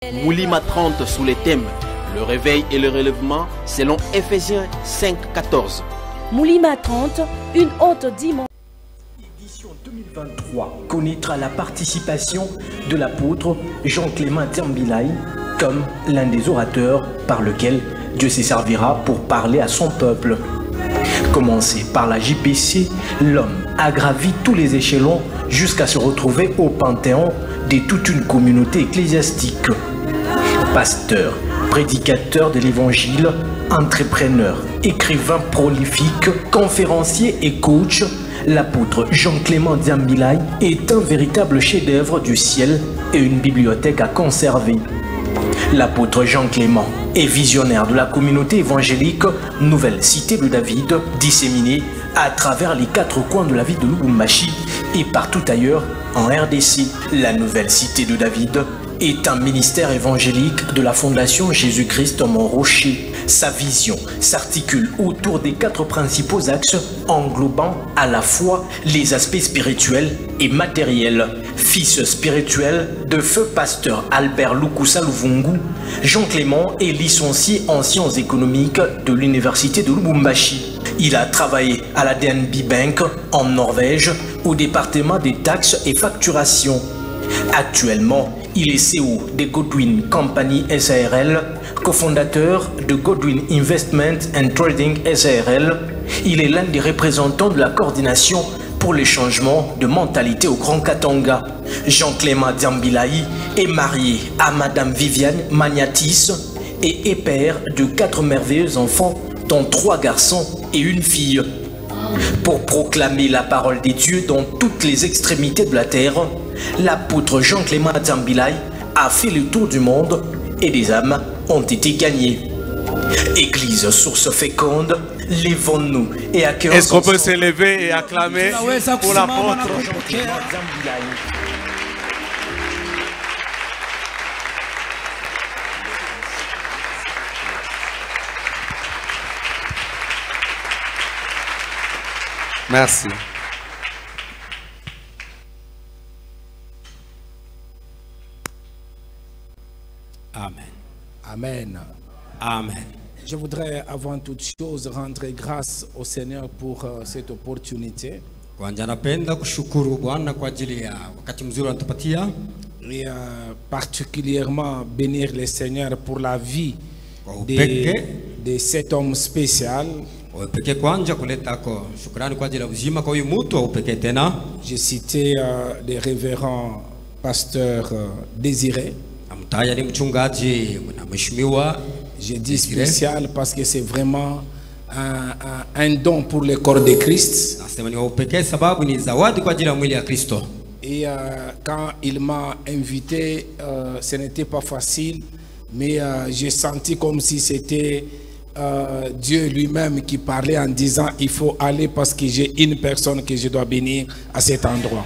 Moulima 30 sous les thèmes le réveil et le relèvement selon Ephésiens 5:14. Moulima 30, une haute dimension. Édition 2023 connaîtra la participation de l'apôtre Jean-Clément Diambilay comme l'un des orateurs par lequel Dieu se servira pour parler à son peuple. Commencé par la JPC, l'homme a gravi tous les échelons jusqu'à se retrouver au panthéon de toute une communauté ecclésiastique. Pasteur, prédicateur de l'évangile, entrepreneur, écrivain prolifique, conférencier et coach, l'apôtre Jean-Clément Diambilay est un véritable chef-d'œuvre du ciel et une bibliothèque à conserver. L'apôtre Jean-Clément est visionnaire de la communauté évangélique Nouvelle Cité de David, disséminée à travers les 4 coins de la ville de Lubumbashi et partout ailleurs en RDC. La Nouvelle Cité de David est un ministère évangélique de la Fondation Jésus-Christ Mont-Rocher. Sa vision s'articule autour des 4 principaux axes englobant à la fois les aspects spirituels et matériels. Fils spirituel de feu pasteur Albert Lukusa Luvungu, Jean-Clément est licencié en sciences économiques de l'université de Lubumbashi. Il a travaillé à la DNB Bank en Norvège au département des taxes et facturation. Actuellement, il est CEO de Godwin Company SARL, cofondateur de Godwin Investment and Trading SARL. Il est l'un des représentants de la coordination pour les changements de mentalité au Grand Katanga. Jean-Clément Diambilay est marié à Madame Viviane Magnatis et est père de 4 merveilleux enfants, dont 3 garçons et une fille. Pour proclamer la parole des dieux dans toutes les extrémités de la terre, l'apôtre Jean-Clément Diambilay a fait le tour du monde et des âmes ont été gagnées. Église source féconde, lèvons-nous et accueillons. Est-ce qu'on peut s'élever et acclamer pour l'apôtre Jean-Clément Diambilay? Merci. Amen. Amen. Amen. Je voudrais avant toute chose rendre grâce au Seigneur pour cette opportunité. Et particulièrement bénir le Seigneur pour la vie de cet homme spécial. J'ai cité les révérends pasteurs Désiré. J'ai dit spécial parce que c'est vraiment un don pour le corps de Christ. Et quand il m'a invité, ce n'était pas facile, mais j'ai senti comme si c'était Dieu lui-même qui parlait en disant il faut aller parce que j'ai une personne que je dois bénir à cet endroit.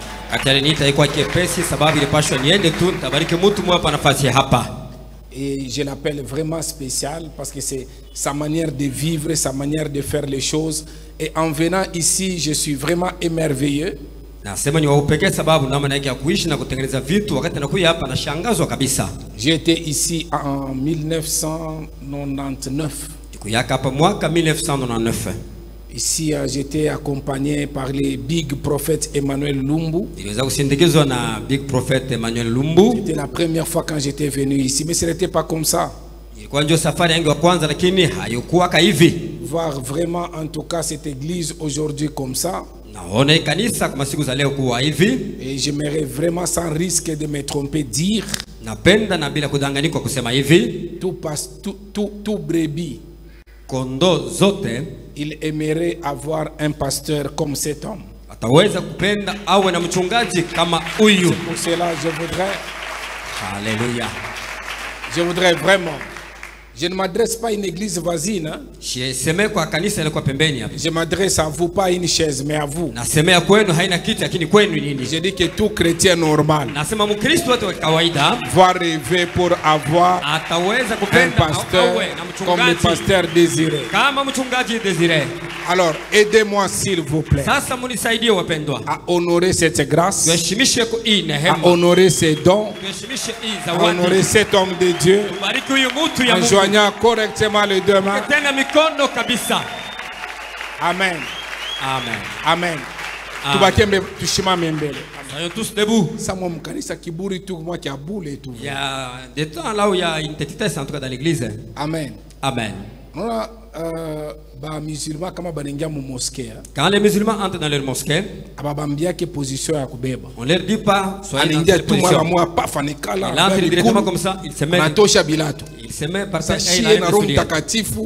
Et je l'appelle vraiment spécial parce que c'est sa manière de vivre, sa manière de faire les choses. Et en venant ici, je suis vraiment émerveillé. J'ai été ici en 1999. Ici, j'étais accompagné par les big prophètes Emmanuel Lumbu. C'était la première fois quand j'étais venu ici, mais ce n'était pas comme ça. Voir vraiment, en tout cas, cette église aujourd'hui comme ça. Et j'aimerais vraiment, sans risque de me tromper, dire tout brebis. Il aimerait avoir un pasteur comme cet homme. C'est pour cela je voudrais vraiment Je ne m'adresse pas à une église voisine. Hein? Je m'adresse à vous, pas à une chaise, mais à vous. Je dis que tout chrétien normal va rêver pour avoir un pasteur comme le pasteur désiré. Alors, aidez-moi s'il vous plaît à honorer cette grâce, à honorer ces dons, à honorer cet homme de Dieu, en joignant correctement les deux mains. Amen. Amen. Amen. Soyons tous debout. Il y a des temps là où il y a une petitesse en tout cas dans l'église. Amen. Amen. Quand les musulmans entrent dans leur mosquée, on leur dit pas soyez dans cette position. Il entre directement comme ça, il se met par terre et il a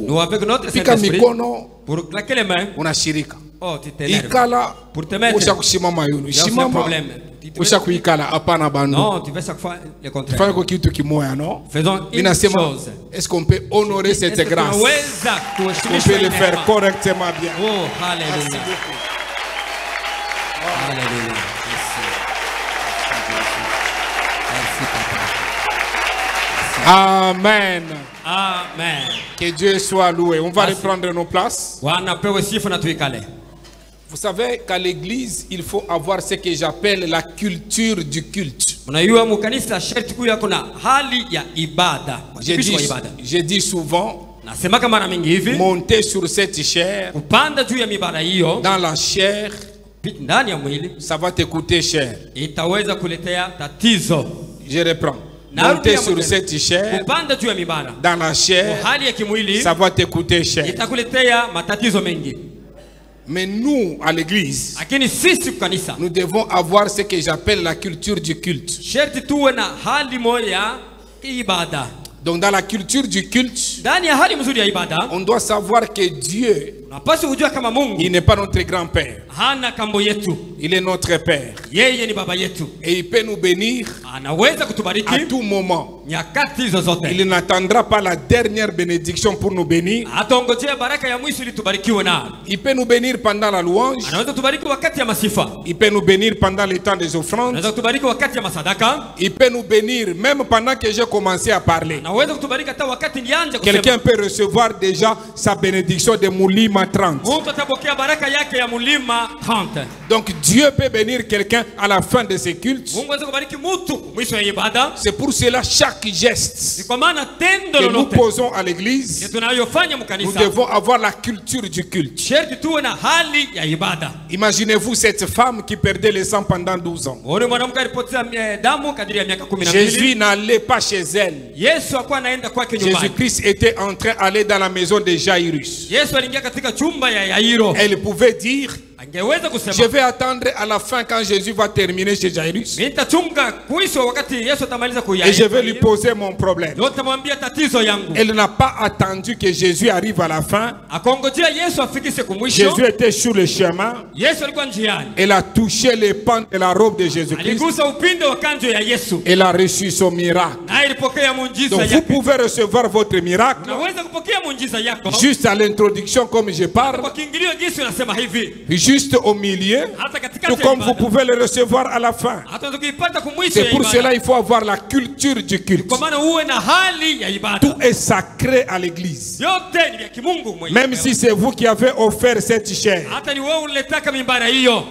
nous avec notre Saint-Esprit pour claquer les mains. Oh, tu t'énerves. Pour te mettre, il y a un problème. Non, tu fais chaque fois le contraire. Faisons une chose. Est-ce qu'on peut honorer cette grâce? On peut le faire correctement bien. Oh, alléluia. Alléluia. Amen. Amen. Que Dieu soit loué. On va reprendre nos places. Vous savez qu'à l'église, il faut avoir ce que j'appelle la culture du culte. J'ai dit souvent, monter sur cette chair, dans la chair, ça va te coûter cher. Je reprends. Monter sur cette chair, dans la chair, ça va te coûter cher. Mais nous, à l'église, nous devons avoir ce que j'appelle la culture du culte. Donc dans la culture du culte, on doit savoir que Dieu, il n'est pas notre grand-père. Il est notre Père. Et il peut nous bénir à tout moment. Il n'attendra pas la dernière bénédiction pour nous bénir. Il peut nous bénir pendant la louange. Il peut nous bénir pendant le temps des offrandes. Il peut nous bénir même pendant que j'ai commencé à parler. Quelqu'un peut recevoir déjà sa bénédiction de Moulima 30. Donc Dieu peut bénir quelqu'un à la fin de ses cultes. C'est pour cela chaque geste que nous posons à l'église, nous devons avoir la culture du culte. Imaginez-vous cette femme qui perdait le sang pendant 12 ans. Jésus n'allait pas chez elle. Jésus-Christ était en train d'aller dans la maison de Jairus. Elle pouvait dire, je vais attendre à la fin quand Jésus va terminer chez Jairus. Et je vais lui poser mon problème. Elle n'a pas attendu que Jésus arrive à la fin. Jésus était sur le chemin. Elle a touché les pans de la robe de Jésus-Christ. Elle a reçu son miracle. Donc vous pouvez recevoir votre miracle juste à l'introduction comme je parle. Juste au milieu, tout comme vous pouvez le recevoir à la fin. C'est pour cela qu'il faut avoir la culture du culte. Tout est sacré à l'église. Même si c'est vous qui avez offert cette chair,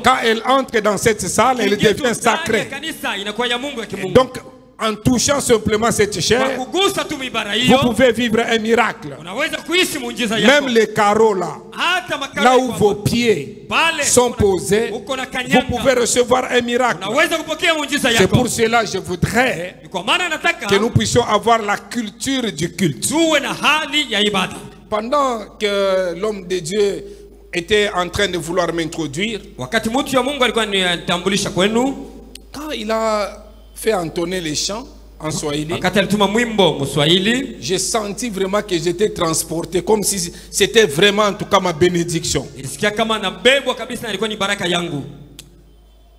quand elle entre dans cette salle, elle devient sacrée. Donc, en touchant simplement cette chair, vous pouvez vivre un miracle. Même les carreaux là où vos pieds sont posés, vous pouvez recevoir un miracle. C'est pour cela que je voudrais que nous puissions avoir la culture du culte. Pendant que l'homme de Dieu était en train de vouloir m'introduire, quand il a fait entonner les chants en Swahili, j'ai senti vraiment que j'étais transporté, comme si c'était vraiment en tout cas ma bénédiction.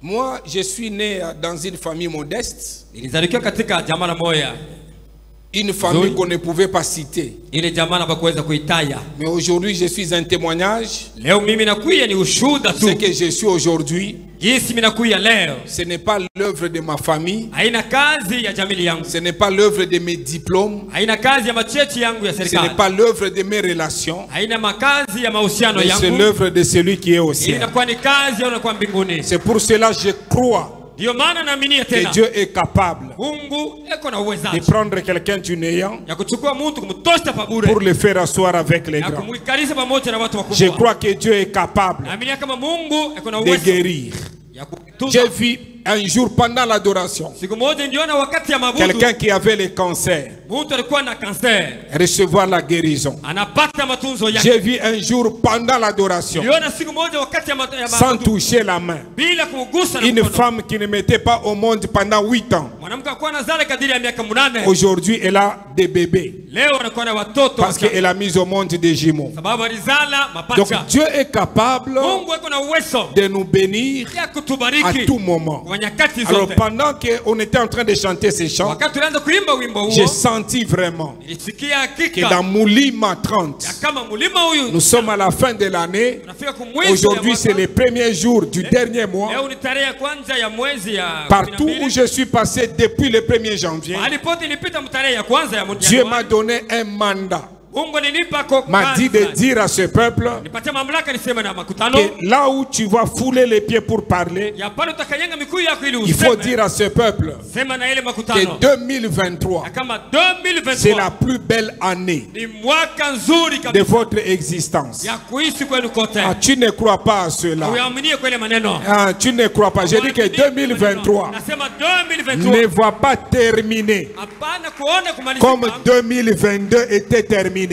Moi, je suis né dans une famille modeste. Une famille qu'on ne pouvait pas citer. Mais aujourd'hui, je suis un témoignage. Ce que je suis aujourd'hui, ce n'est pas l'œuvre de ma famille. Ce n'est pas l'œuvre de mes diplômes. Ce n'est pas l'œuvre de mes relations. Mais c'est l'œuvre de celui qui est au ciel. C'est pour cela que je crois que Dieu est capable de prendre quelqu'un du néant pour le faire asseoir avec les grands. Je crois que Dieu est capable de guérir. J'ai vu un jour pendant l'adoration quelqu'un qui avait le cancer recevoir la guérison. J'ai vu un jour pendant l'adoration, sans toucher la main, une femme qui ne mettait pas au monde pendant 8 ans. Aujourd'hui elle a des bébés parce qu'elle a mis au monde des jumeaux. Donc Dieu est capable de nous bénir à tout moment. Alors pendant qu'on était en train de chanter ces chants, j'ai senti vraiment que dans Mulima 30, nous sommes à la fin de l'année. Aujourd'hui c'est le premier jour du dernier mois. Partout où je suis passé depuis le 1er janvier, Dieu m'a donné un mandat. M'a dit de dire à ce peuple que là où tu vas fouler les pieds pour parler, il faut dire à ce peuple que 2023 c'est la plus belle année de votre existence. Ah, tu ne crois pas à cela. Ah, tu ne crois pas. J'ai dit que 2023 ne va pas terminer comme 2022 était terminé.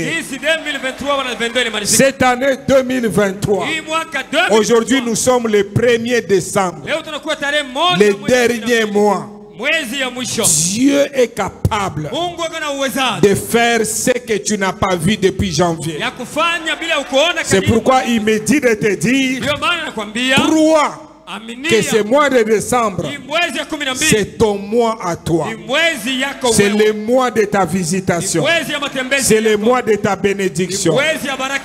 Cette année 2023, aujourd'hui nous sommes le 1er décembre, le dernier mois. Dieu est capable de faire ce que tu n'as pas vu depuis janvier. C'est pourquoi il me dit de te dire, crois que ce mois de décembre, c'est ton mois à toi. C'est le mois de ta visitation. C'est le mois de ta bénédiction.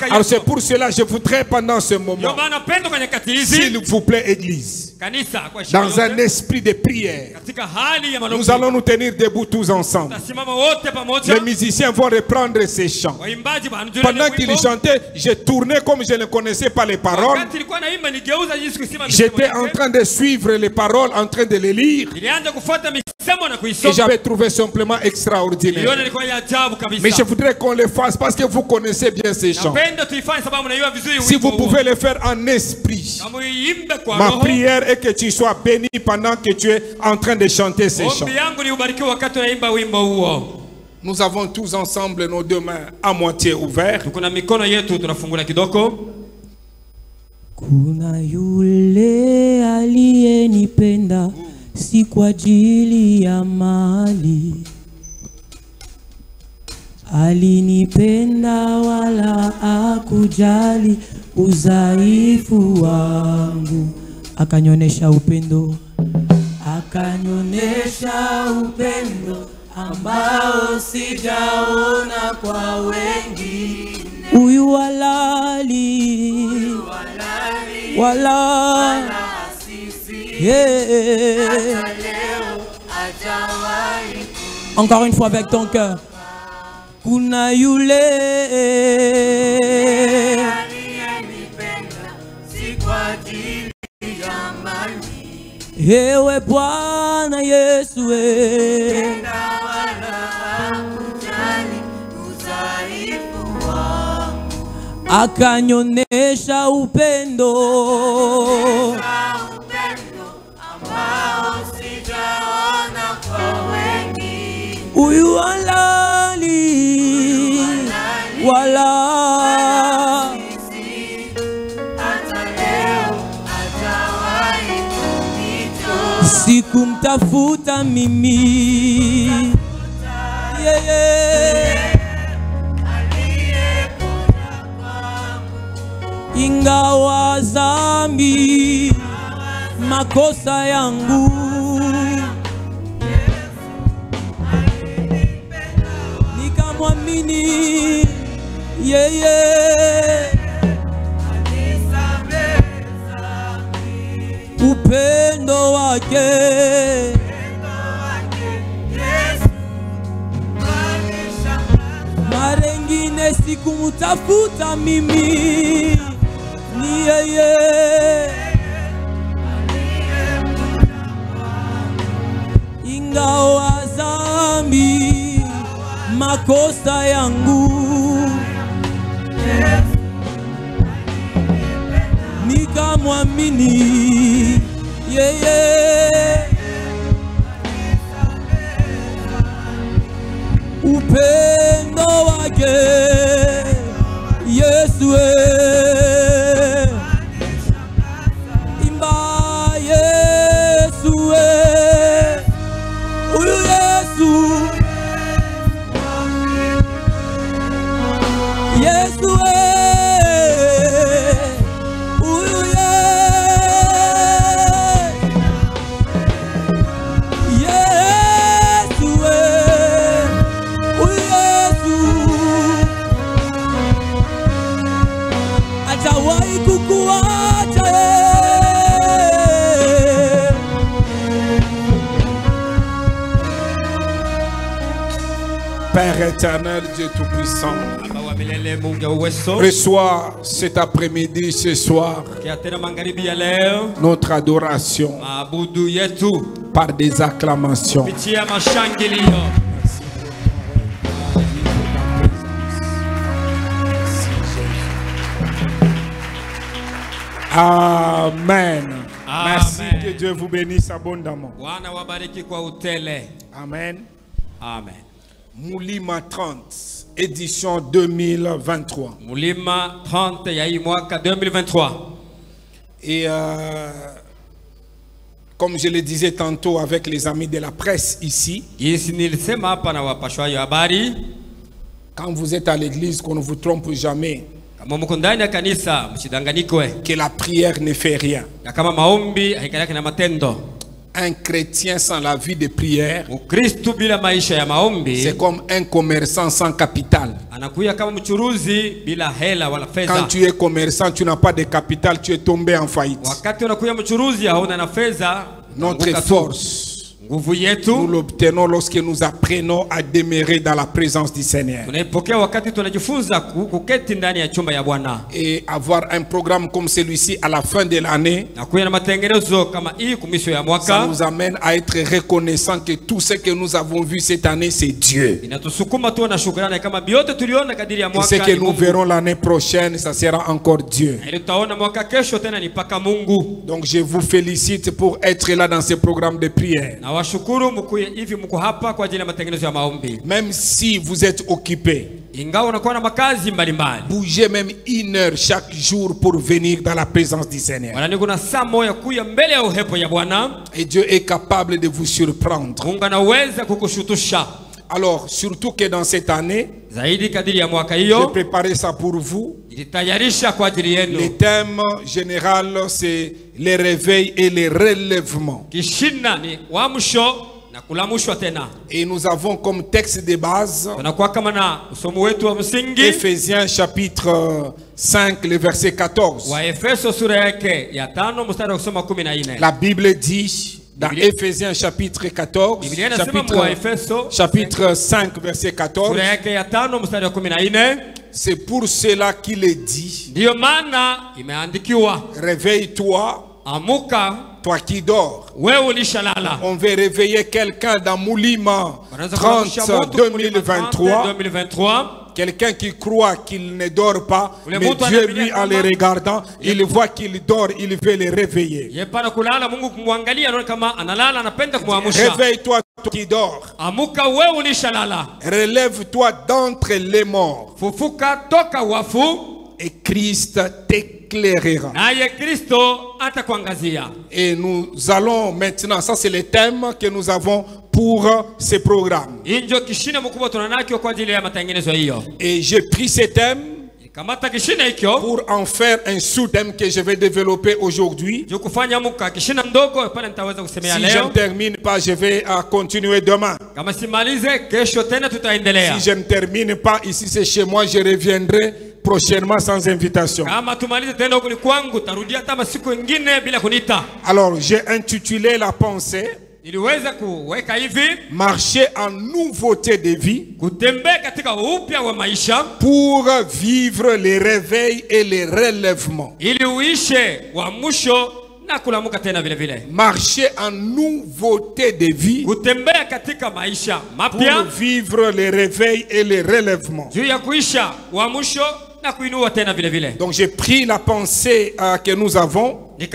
Alors c'est pour cela que je voudrais pendant ce moment, s'il vous plaît Église, dans un esprit de prière, nous allons nous tenir debout tous ensemble. Les musiciens vont reprendre ces chants. Pendant qu'ils chantaient, j'ai tourné comme je ne connaissais pas les paroles. J'étais en train de suivre les paroles, en train de les lire. Et j'avais trouvé simplement extraordinaire. Mais je voudrais qu'on le fasse parce que vous connaissez bien ces chants. Si vous pouvez le faire en esprit, ma prière est que tu sois béni pendant que tu es en train de chanter ces chants. Nous avons tous ensemble nos deux mains à moitié ouvertes. Kuna yule aliyenipenda si kwa ajili ya mali, alinipenda wala akujali udhaifu wangu, akanyonesha upendo ambao sijaona kwa wengi. Huyu walali yeah. Encore une fois avec ton cœur. Kuna yule ewe Bwana Yesu akanyonesha upendo ambao sijaona kwa wengi. Huyu walali hata leo hajawahi kunitoa. Sikumtafuta mimi ingawa dhambi makosa yangu, mwamini yeye, upendo wake mara ingine sikumtafuta mimi, ni yeye ingawa dhambi makosa yangu nikamwamini yeye, upendo wake Yesu imba Yesu huyu Yesu Yesu huyu Yesu huyu Yesu atawahi kukuacha Père éternel, Dieu Tout-Puissant, reçois cet après-midi, ce soir, notre adoration par des acclamations. Amen. Merci, que Dieu vous bénisse abondamment. Amen. Amen. Moulima 30, édition 2023. Moulima 30, yaï mwaka 2023. Et comme je le disais tantôt avec les amis de la presse ici, quand vous êtes à l'église, qu'on ne vous trompe jamais, que la prière ne fait rien. Un chrétien sans la vie de prière, c'est comme un commerçant sans capital. Quand tu es commerçant, tu n'as pas de capital, tu es tombé en faillite. Notre force, nous l'obtenons lorsque nous apprenons à demeurer dans la présence du Seigneur. Et avoir un programme comme celui-ci à la fin de l'année, ça nous amène à être reconnaissants que tout ce que nous avons vu cette année, c'est Dieu. Et ce que nous verrons l'année prochaine, ça sera encore Dieu. Donc je vous félicite pour être là dans ce programme de prière. Même si vous êtes occupé, bougez même 1 heure chaque jour pour venir dans la présence du Seigneur. Et Dieu est capable de vous surprendre. Alors, surtout que dans cette année, j'ai préparé ça pour vous. Le thème général, c'est les réveils et les relèvements. Et nous avons comme texte de base Ephésiens chapitre 5, le verset 14. La Bible dit dans Ephésiens chapitre 14, chapitre 5, verset 14, c'est pour cela qu'il est dit, réveille-toi, toi qui dors. On veut réveiller quelqu'un dans Moulima 30 2023. Quelqu'un qui croit qu'il ne dort pas, mais Dieu lui en les regardant, il voit qu'il dort, il veut les réveiller. Réveille-toi toi qui dors. Relève-toi d'entre les morts. Et Christ t'éclairera. Et nous allons maintenant, ça c'est le thème que nous avons pour ce programme. Et j'ai pris ce thème pour en faire un sous-thème que je vais développer aujourd'hui. Si je ne termine pas, je vais continuer demain. Si je ne termine pas, ici c'est chez moi, je reviendrai prochainement sans invitation. Alors j'ai intitulé la pensée marcher en nouveauté de vie pour vivre les réveils et les relèvements. Marcher en nouveauté de vie pour vivre les réveils et les relèvements. Donc j'ai pris la pensée que nous avons et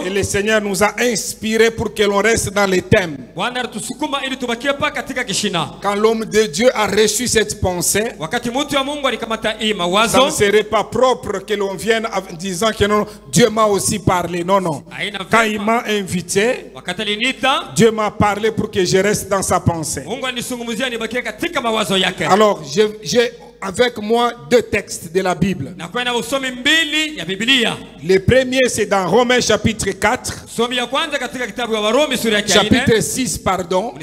le Seigneur nous a inspiré pour que l'on reste dans les thèmes. Quand l'homme de Dieu a reçu cette pensée, ça ne serait pas propre que l'on vienne en disant que non, Dieu m'a aussi parlé. Non, non. Quand il m'a invité, Dieu m'a parlé pour que je reste dans sa pensée. Alors j'ai avec moi deux textes de la Bible. Le premier c'est dans Romains chapitre 4. Chapitre 6 pardon.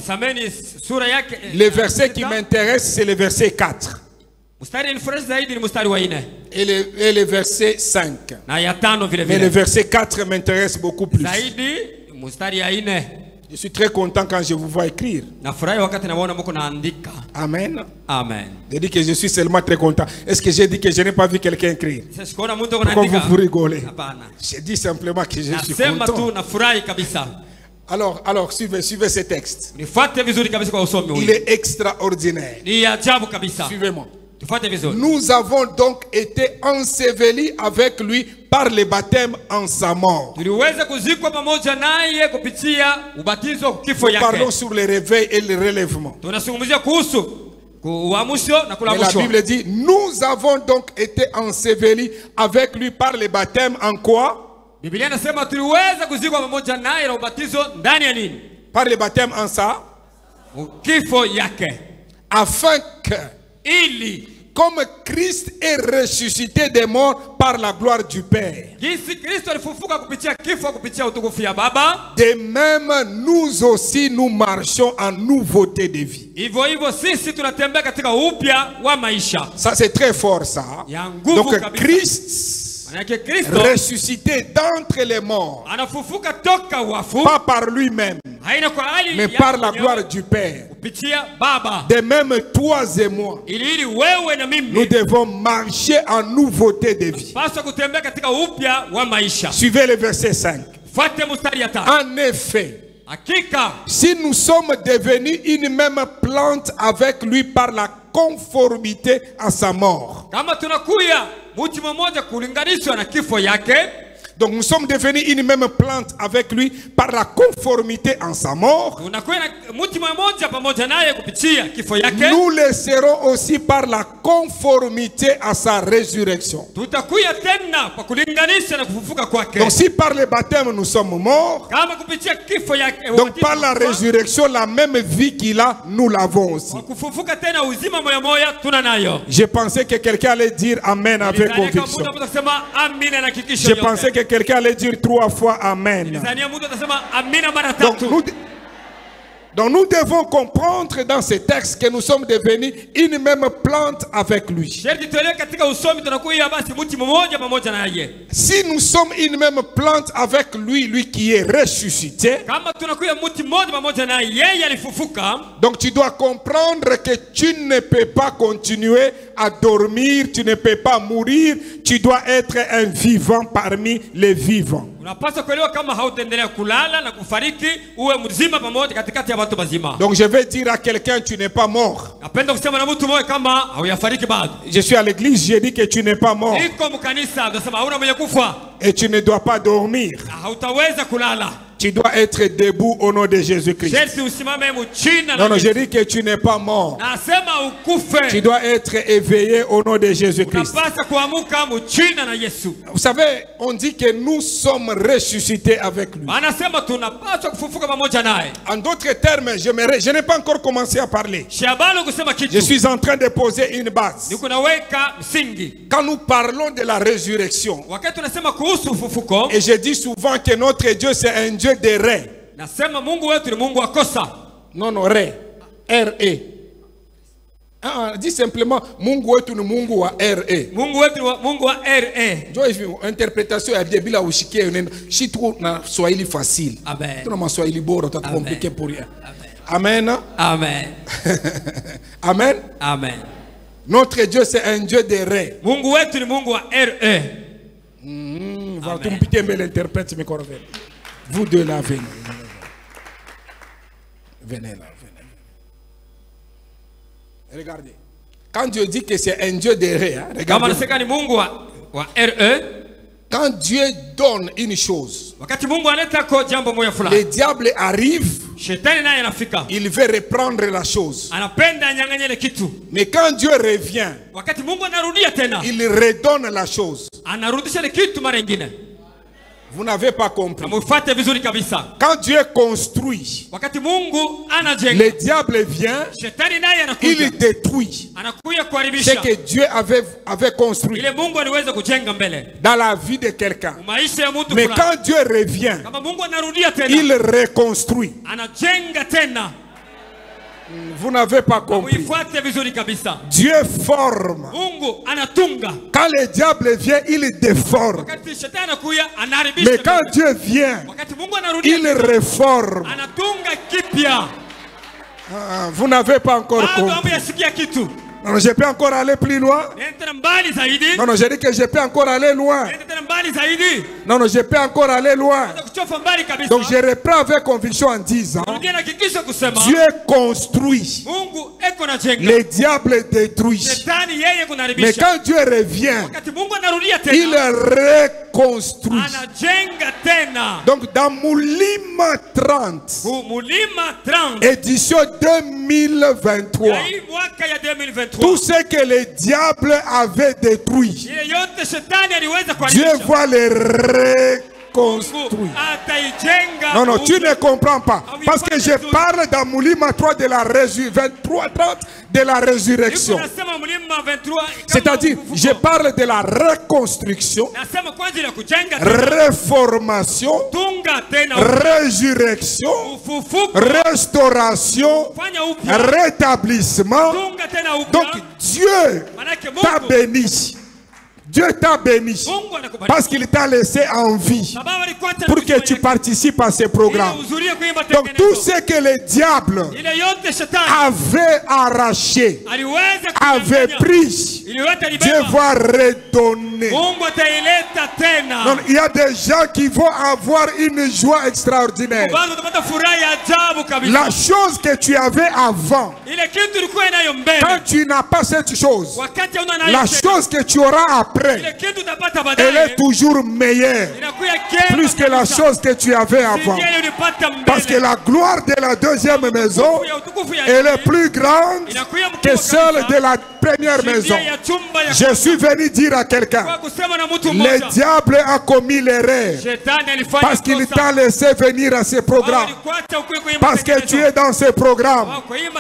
Le verset qui m'intéresse c'est le verset 4. Et le verset 5. Mais le verset 4 m'intéresse beaucoup plus. Je suis très content quand je vous vois écrire. Amen. Amen. Je dis que je suis seulement très content. Est-ce que j'ai dit que je n'ai pas vu quelqu'un écrire? Pourquoi vous rigolez? J'ai dit simplement que je suis content. Alors suivez ce texte. Il est extraordinaire. Suivez-moi. Nous avons donc été ensevelis avec lui par le baptême en sa mort. Nous parlons sur le réveil et le relèvement. Et la Bible dit, nous avons donc été ensevelis avec lui par le baptême en quoi? Par le baptême en ça. Afin que comme Christ est ressuscité des morts par la gloire du Père, de même nous aussi nous marchons en nouveauté de vie. Ça c'est très fort ça. Donc Christ ressuscité d'entre les morts, pas par lui-même mais par la gloire du Père. De même toi et moi, nous devons marcher en nouveauté de vie. Suivez le verset 5. En effet, si nous sommes devenus une même plante avec lui par la conformité à sa mort. Donc nous sommes devenus une même plante avec lui par la conformité en sa mort. Nous le serons aussi par la conformité à sa résurrection. Donc si par le baptême nous sommes morts, donc par la résurrection, la même vie qu'il a, nous l'avons aussi. Je pensais que quelqu'un allait dire Amen avec conviction. Je pensais que quelqu'un allait dire 3 fois Amen. Donc nous devons comprendre dans ce texte que nous sommes devenus une même plante avec lui. Si nous sommes une même plante avec lui, lui qui est ressuscité, donc tu dois comprendre que tu ne peux pas continuer à dormir, tu ne peux pas mourir, tu dois être un vivant parmi les vivants. Donc je vais dire à quelqu'un, tu n'es pas mort. Je suis à l'église, j'ai dit que tu n'es pas mort. Et tu ne dois pas dormir. Tu Tu dois être debout au nom de Jésus-Christ. Non, non, je dis que tu n'es pas mort. Tu dois être éveillé au nom de Jésus-Christ. Vous savez, on dit que nous sommes ressuscités avec lui. En d'autres termes, je n'ai pas encore commencé à parler. Je suis en train de poser une base. Quand nous parlons de la résurrection, et je dis souvent que notre Dieu c'est un Dieu de ré. Non, non, ré. R-E. Dis simplement Mungu wetu ni Mungu wa R-E. Mungu wetu Mungu wa R-E. Ndio hivi interpretation ya Biblia ushikie neno. Si tu na Swahili facile. Amen. Tu na Swahili bora utakomplike pour rien. Amen. Amen. Amen. Amen. Notre Dieu c'est un Dieu de ré. Mungu wetu ni Mungu wa R-E. Va tumpitie mbele interprète mes corvées. Vous deux là venez. Venez là. Regardez. Quand Dieu dit que c'est un Dieu de ré, hein, regardez. Quand Dieu donne une chose, le diable arrive, il veut reprendre la chose. Mais quand Dieu revient, il redonne la chose. Vous n'avez pas compris. Quand Dieu construit, le diable vient, il détruit ce que Dieu avait construit dans la vie de quelqu'un. Mais quand Dieu revient, il reconstruit. Vous n'avez pas compris. Dieu forme. Quand le diable vient, il déforme. Mais quand Dieu vient, il réforme. Vous n'avez pas encore compris. Non, je peux encore aller plus loin. Non, je dis que je peux encore aller loin. Non, je peux encore aller loin. Donc je reprends avec conviction en disant, Dieu construit, le diable détruit. Mais quand Dieu revient, il reconstruit. Donc dans Moulima 30, édition 2023, tout ce que le diable avait détruit, Dieu va le reconstruire. Non, non, tu ne comprends pas. Parce que je parle dans Moulima 3 de la de la résurrection. C'est-à-dire, je parle de la reconstruction, réformation, résurrection, restauration, rétablissement. Donc Dieu t'a béni. Dieu t'a béni parce qu'il t'a laissé en vie pour que tu participes à ces programmes. Donc tout ce que le diable avait arraché, avait pris, Dieu va redonner. Donc, il y a des gens qui vont avoir une joie extraordinaire. La chose que tu avais avant, quand tu n'as pas cette chose, la chose que tu auras après, elle est toujours meilleure, plus que la chose que tu avais avant. Parce que la gloire de la deuxième maison, elle est plus grande que celle de la première maison. Je suis venu dire à quelqu'un, le diable a commis l'erreur parce qu'il t'a laissé venir à ce programme. Parce que tu es dans ce programme.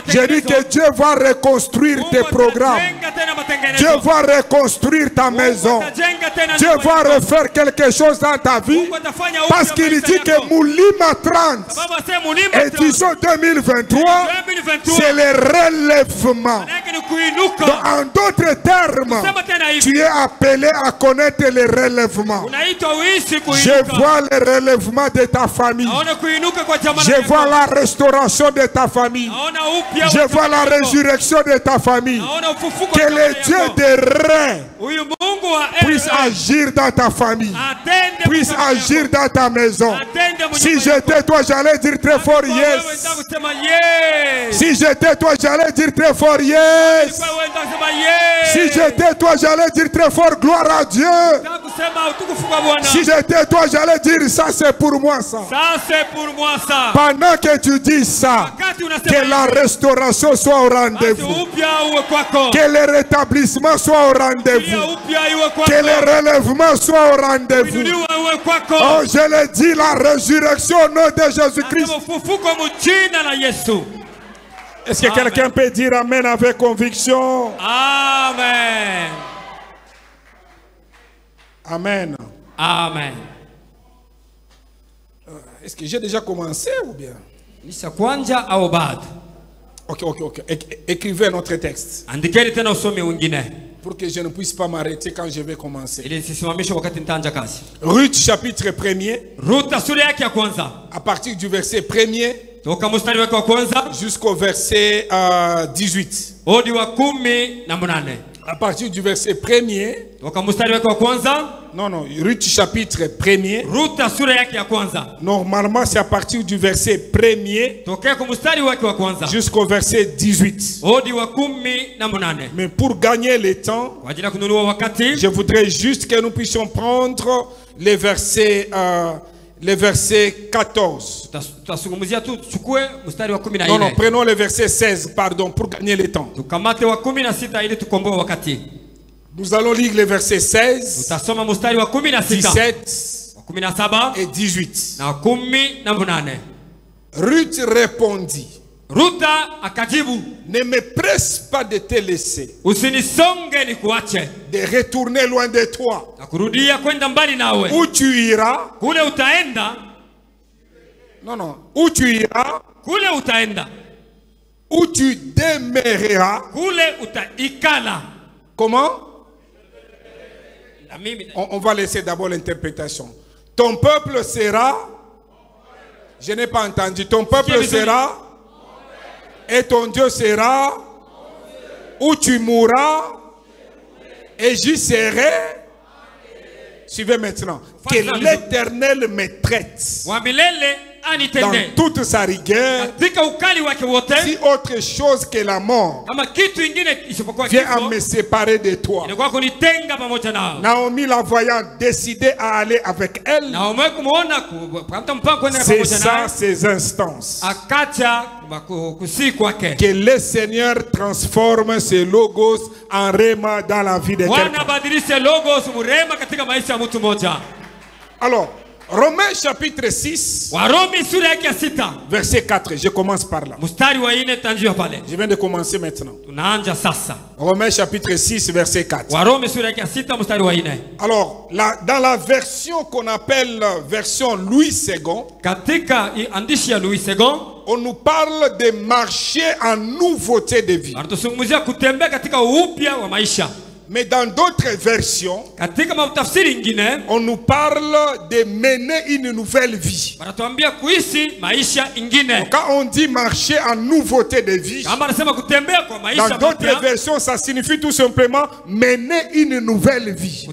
Je dis que Dieu va reconstruire tes programmes. Dieu va reconstruire ta maison. Dieu va refaire quelque chose dans ta vie. Parce qu'il dit que Moulima 30, édition 2023, c'est le relèvement. Donc, en d'autres termes, tu es appelé à connaître le relèvement. Je vois le relèvement de ta famille. Je vois la restauration de ta famille. Je vois la résurrection de ta famille. Que le Dieu des reins puisse agir dans ta famille, puisse agir dans ta maison. Si j'étais toi, j'allais dire très fort yes. Si j'étais toi, j'allais dire très fort yes. Si j'étais toi, j'allais dire très fort gloire à Dieu. Si j'étais toi, j'allais dire ça c'est pour moi ça. Pendant que tu dis ça, que la restauration soit au rendez-vous, que le rétablissement soit au rendez-vous, que le relèvement soit au rendez-vous. Oh, je le dis, la résurrection au nom de Jésus-Christ. Est-ce que quelqu'un peut dire amen avec conviction? Amen. Amen. Amen. Est-ce que j'ai déjà commencé ou bien? Ok. Écrivez notre texte. Pour que je ne puisse pas m'arrêter quand je vais commencer. Ruth chapitre 1er. À partir du verset 1er jusqu'au verset 18. À partir du verset 1er. Non, Ruth chapitre 1er. Normalement, c'est à partir du verset 1er jusqu'au verset 18. Mais pour gagner le temps, je voudrais juste que nous puissions prendre les versets 14. Non, prenons le verset 16, pardon, pour gagner le temps. Nous allons lire les versets 16, 17 et 18. Ruth répondit, ne me presse pas de te laisser, de retourner loin de toi. Où tu iras, où tu iras, où tu demeureras. Comment? On va laisser d'abord l'interprétation. Ton peuple sera, je n'ai pas entendu, ton peuple sera, et ton Dieu sera, où tu mourras, et j'y serai. Suivez maintenant. Que l'Éternel me traite dans toute sa rigueur, si autre chose que la mort vient à me séparer de toi. Naomi, la voyant décider à aller avec elle, c'est ça ses instances. Que le Seigneur transforme ces logos en réma dans la vie de quelqu'un. Alors, Romains chapitre 6, verset 4, je commence par là. Je viens de commencer maintenant. Romains chapitre 6, verset 4. Alors, dans la version qu'on appelle version Louis II, on nous parle de marcher en nouveauté de vie. Mais dans d'autres versions, on nous parle de mener une nouvelle vie. Quand on dit marcher en nouveauté de vie, dans d'autres versions, ça signifie tout simplement mener une nouvelle vie.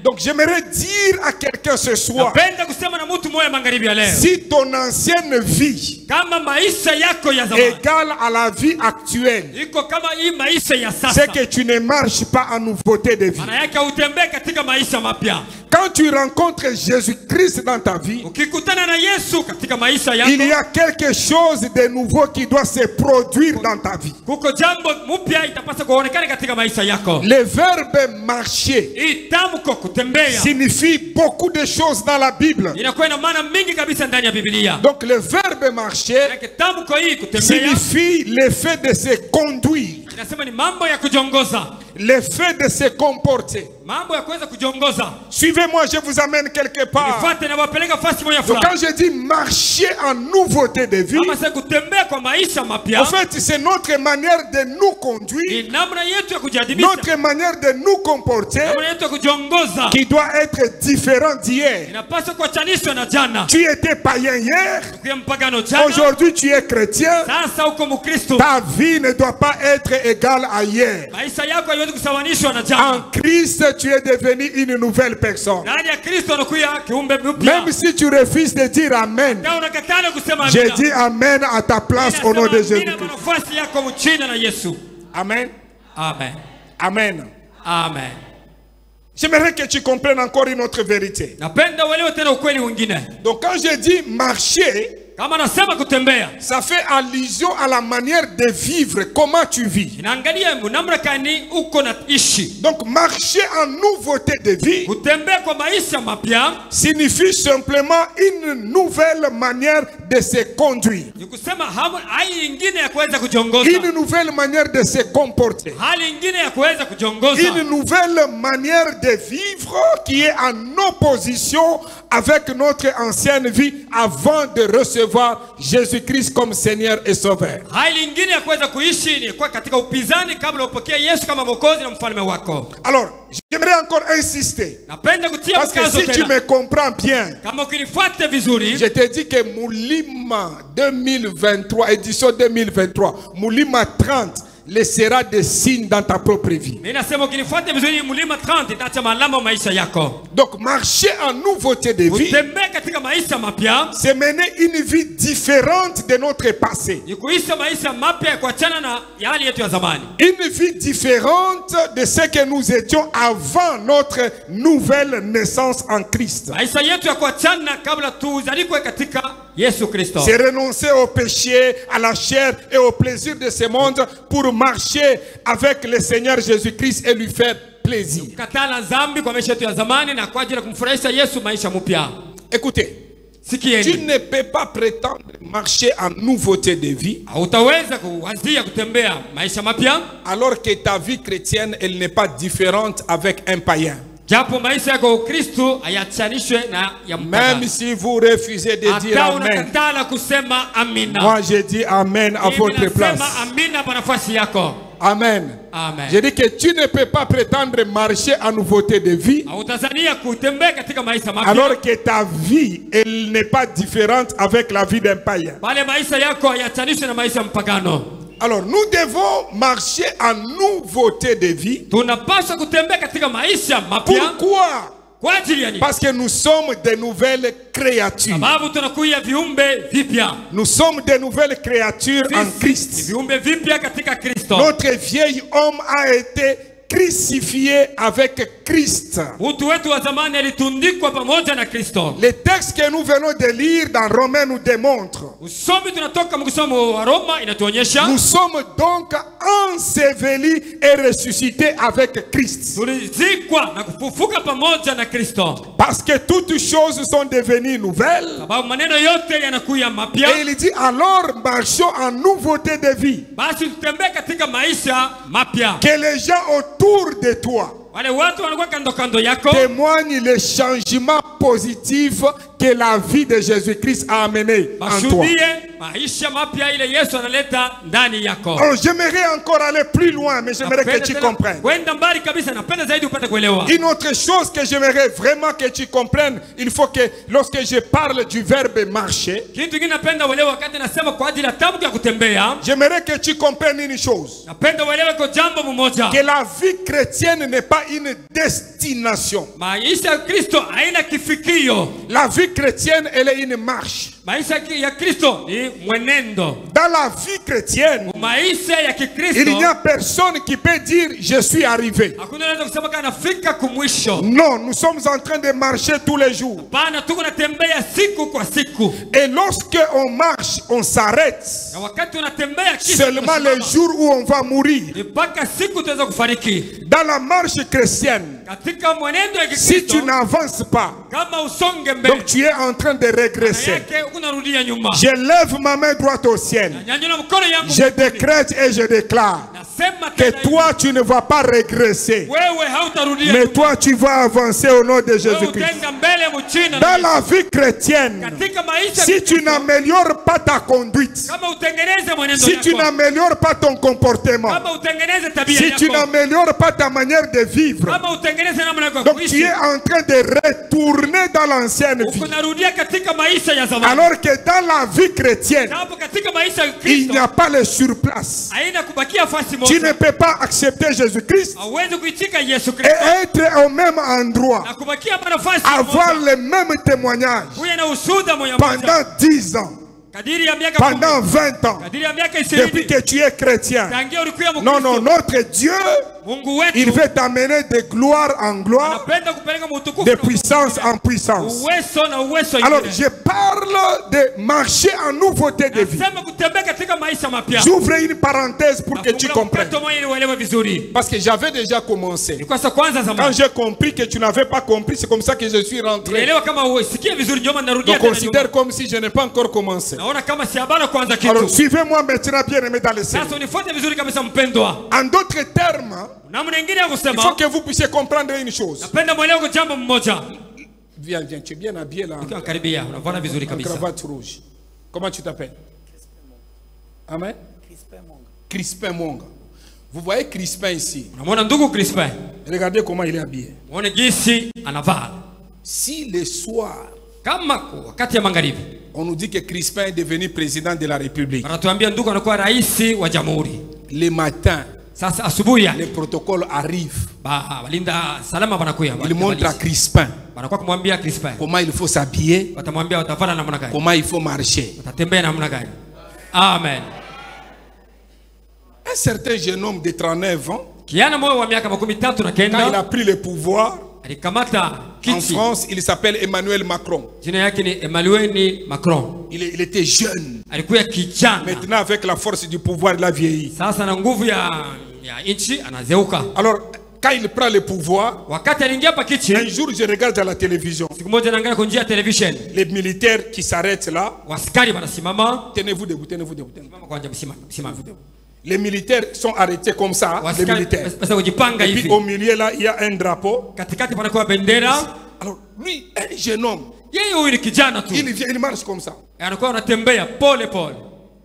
Donc j'aimerais dire à quelqu'un ce soir, si ton ancienne vie égale à la vie actuelle, c'est que tu ne marches pas en nouveauté de vie. Quand tu rencontres Jésus-Christ dans ta vie, il y a quelque chose de nouveau qui doit se produire dans ta vie. Le verbe marcher signifie beaucoup de choses dans la Bible. Donc le verbe marcher signifie le fait de se conduire, le fait de se comporter. Suivez-moi, je vous amène quelque part. Donc quand je dis marcher en nouveauté de vie, en fait c'est notre manière de nous conduire, notre manière de nous comporter qui doit être différente d'hier. Tu étais païen hier, aujourd'hui tu es chrétien. Ta vie ne doit pas être égale à hier. En Christ, tu es devenu une nouvelle personne. Même si tu refuses de dire Amen, j'ai dit Amen à ta place au nom de Jésus-Christ. Amen. Amen. Amen. Amen. J'aimerais que tu comprennes encore une autre vérité. Donc quand je dis marcher, ça fait allusion à la manière de vivre, comment tu vis. Donc marcher en nouveauté de vie signifie simplement une nouvelle manière de se conduire, une nouvelle manière de se comporter, une nouvelle manière de vivre qui est en opposition avec notre ancienne vie avant de recevoir Jésus-Christ comme Seigneur et Sauveur. Alors, j'aimerais encore insister. Parce que si tu me comprends bien, je te dis que Moulima 2023, édition 2023, Moulima 30, laissera des signes dans ta propre vie. Donc marcher en nouveauté de vie, c'est mener une vie différente de notre passé, une vie différente de ce que nous étions avant notre nouvelle naissance en Christ. C'est renoncer au péché, à la chair et au plaisir de ce monde pour marcher avec le Seigneur Jésus-Christ et lui faire plaisir. Écoutez, tu ne peux pas prétendre marcher en nouveauté de vie alors que ta vie chrétienne, elle n'est pas différente avec un païen. Même si vous refusez de dire Amen, moi je dis Amen à votre place. Amen. Amen. Je dis que tu ne peux pas prétendre marcher en nouveauté de vie alors que ta vie, elle n'est pas différente avec la vie d'un païen. Alors nous devons marcher en nouveauté de vie. Pourquoi? Parce que nous sommes de nouvelles créatures. Nous sommes de nouvelles créatures en Christ. Notre vieil homme a été crucifié avec Christ. Les textes que nous venons de lire dans Romains nous démontrent. Nous sommes donc ensevelis et ressuscités avec Christ. Parce que toutes choses sont devenues nouvelles. Et il dit alors marchons en nouveauté de vie. Que les gens autour de toi témoigne les changements positifs que la vie de Jésus-Christ a amené en toi. Alors j'aimerais encore aller plus loin, mais j'aimerais que tu comprennes. Une autre chose que j'aimerais vraiment que tu comprennes, il faut que lorsque je parle du verbe marcher, j'aimerais que tu comprennes une chose, que la vie chrétienne n'est pas une destination. La vie chrétienne, elle est une marche. Dans la vie chrétienne, il n'y a personne qui peut dire je suis arrivé. Non, nous sommes en train de marcher tous les jours. Et lorsque on marche, on s'arrête seulement les jours où on va mourir. Dans la marche chrétienne, si tu n'avances pas, donc tu es en train de régresser. Je lève ma main droite au ciel. Je décrète et je déclare que toi tu ne vas pas régresser, mais toi tu vas avancer au nom de Jésus-Christ. Dans la vie chrétienne, si tu n'améliores pas ta conduite, si tu n'améliores pas ton comportement, si tu n'améliores pas ta manière de vivre, donc tu es en train de retourner dans l'ancienne vie. Alors que dans la vie chrétienne, il n'y a pas le surplace. Tu ne peux pas accepter Jésus-Christ et être au même endroit, avoir le même témoignage pendant 10 ans, pendant 20 ans, depuis que tu es chrétien. Non, non, notre Dieu, il veut t'amener de gloire en gloire, de puissance en puissance. Alors, je parle de marcher en nouveauté de vie. J'ouvre une parenthèse pour que tu comprennes. Parce que j'avais déjà commencé. Quand j'ai compris que tu n'avais pas compris, c'est comme ça que je suis rentré. Donc, considère comme si je n'ai pas encore commencé. Alors, suivez-moi maintenant, bien aimé dans le Seigneur. En d'autres termes, il faut que vous puissiez comprendre une chose. Viens, viens, tu es bien habillé là. En cravate rouge. Comment tu t'appelles? Amen. Crispin Monga. Vous voyez Crispin ici. Regardez comment il est habillé. Si le soir, on nous dit que Crispin est devenu président de la République, le matin, le protocole arrive. Il montre à Crispin comment il faut s'habiller, comment il faut marcher. Amen. Un certain jeune homme de 39 ans, quand il a pris le pouvoir, en France, il s'appelle Emmanuel Macron. Il était jeune. Maintenant, avec la force du pouvoir, il a vieilli. Alors, quand il prend le pouvoir, un jour, je regarde à la télévision les militaires qui s'arrêtent là. Tenez-vous debout, tenez-vous debout. Les militaires sont arrêtés comme ça, les militaires. Et puis au milieu là, il y a un drapeau. Alors lui, un jeune homme, il vient, il marche comme ça.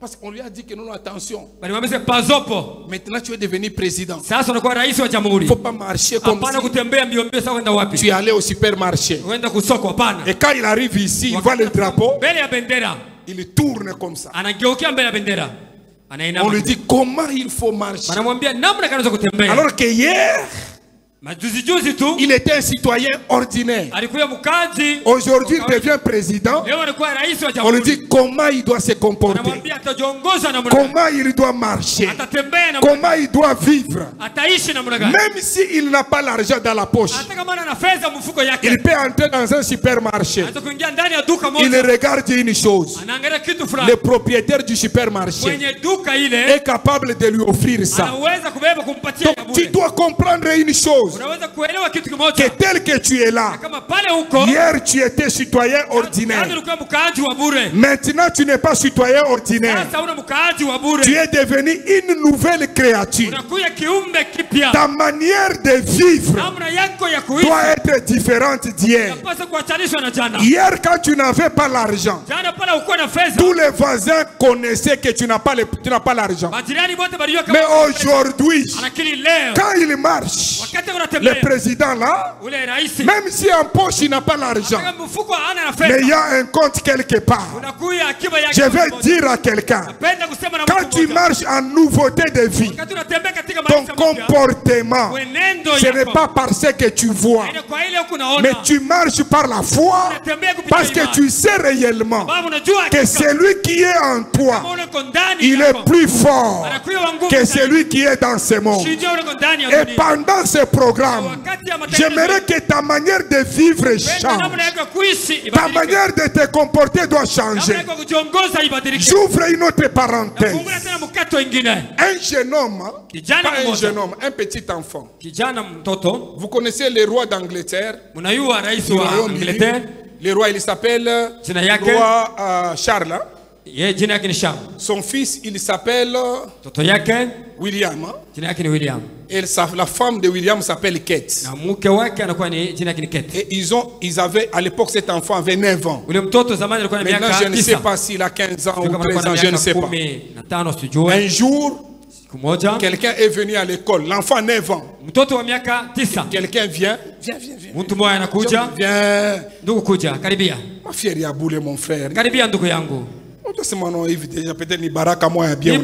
Parce qu'on lui a dit que non, attention. Maintenant tu es devenu président. Il ne faut pas marcher comme si tu es allé au supermarché. Et quand il arrive ici, il voit le drapeau, il tourne comme ça. On lui dit comment il faut marcher. Alors que hier, il était un citoyen ordinaire. Aujourd'hui, il devient président. On lui dit comment il doit se comporter, comment il doit marcher, comment il doit vivre. Même s'il n'a pas l'argent dans la poche, il peut entrer dans un supermarché. Il regarde une chose. Le propriétaire du supermarché est capable de lui offrir ça. Donc, tu dois comprendre une chose. Que tel que tu es là, hier tu étais citoyen ordinaire, maintenant tu n'es pas citoyen ordinaire, tu es devenu une nouvelle créature. Ta manière de vivre doit être différente d'hier. Hier, quand tu n'avais pas l'argent, tous les voisins connaissaient que tu n'as pas l'argent. Mais aujourd'hui, quand il marche, le président là, même si en poche il n'a pas l'argent, mais il y a un compte quelque part. Je vais dire à quelqu'un, quand tu marches en nouveauté de vie, ton comportement, ce n'est pas parce que tu vois, mais tu marches par la foi, parce que tu sais réellement que celui qui est en toi, il est plus fort que celui qui est dans ce monde. Et pendant ce programme, j'aimerais que ta manière de vivre change. Ta manière de te comporter doit changer. J'ouvre une autre parenthèse. Un jeune homme, pas un jeune homme, un petit enfant. Vous connaissez le roi d'Angleterre? Le roi, il s'appelle roi Charles. Son fils, il s'appelle William. Et la femme de William s'appelle Kate. Et ils avaient, à l'époque, cet enfant avait 9 ans. Maintenant, je ne sais pas s'il a 15 ans ou 13 ans, je ne sais pas. Un jour, quelqu'un est venu à l'école, l'enfant 9 ans. Quelqu'un vient. Viens. Ma fière a boulé, mon frère. Peut-être ni baraka moya bien.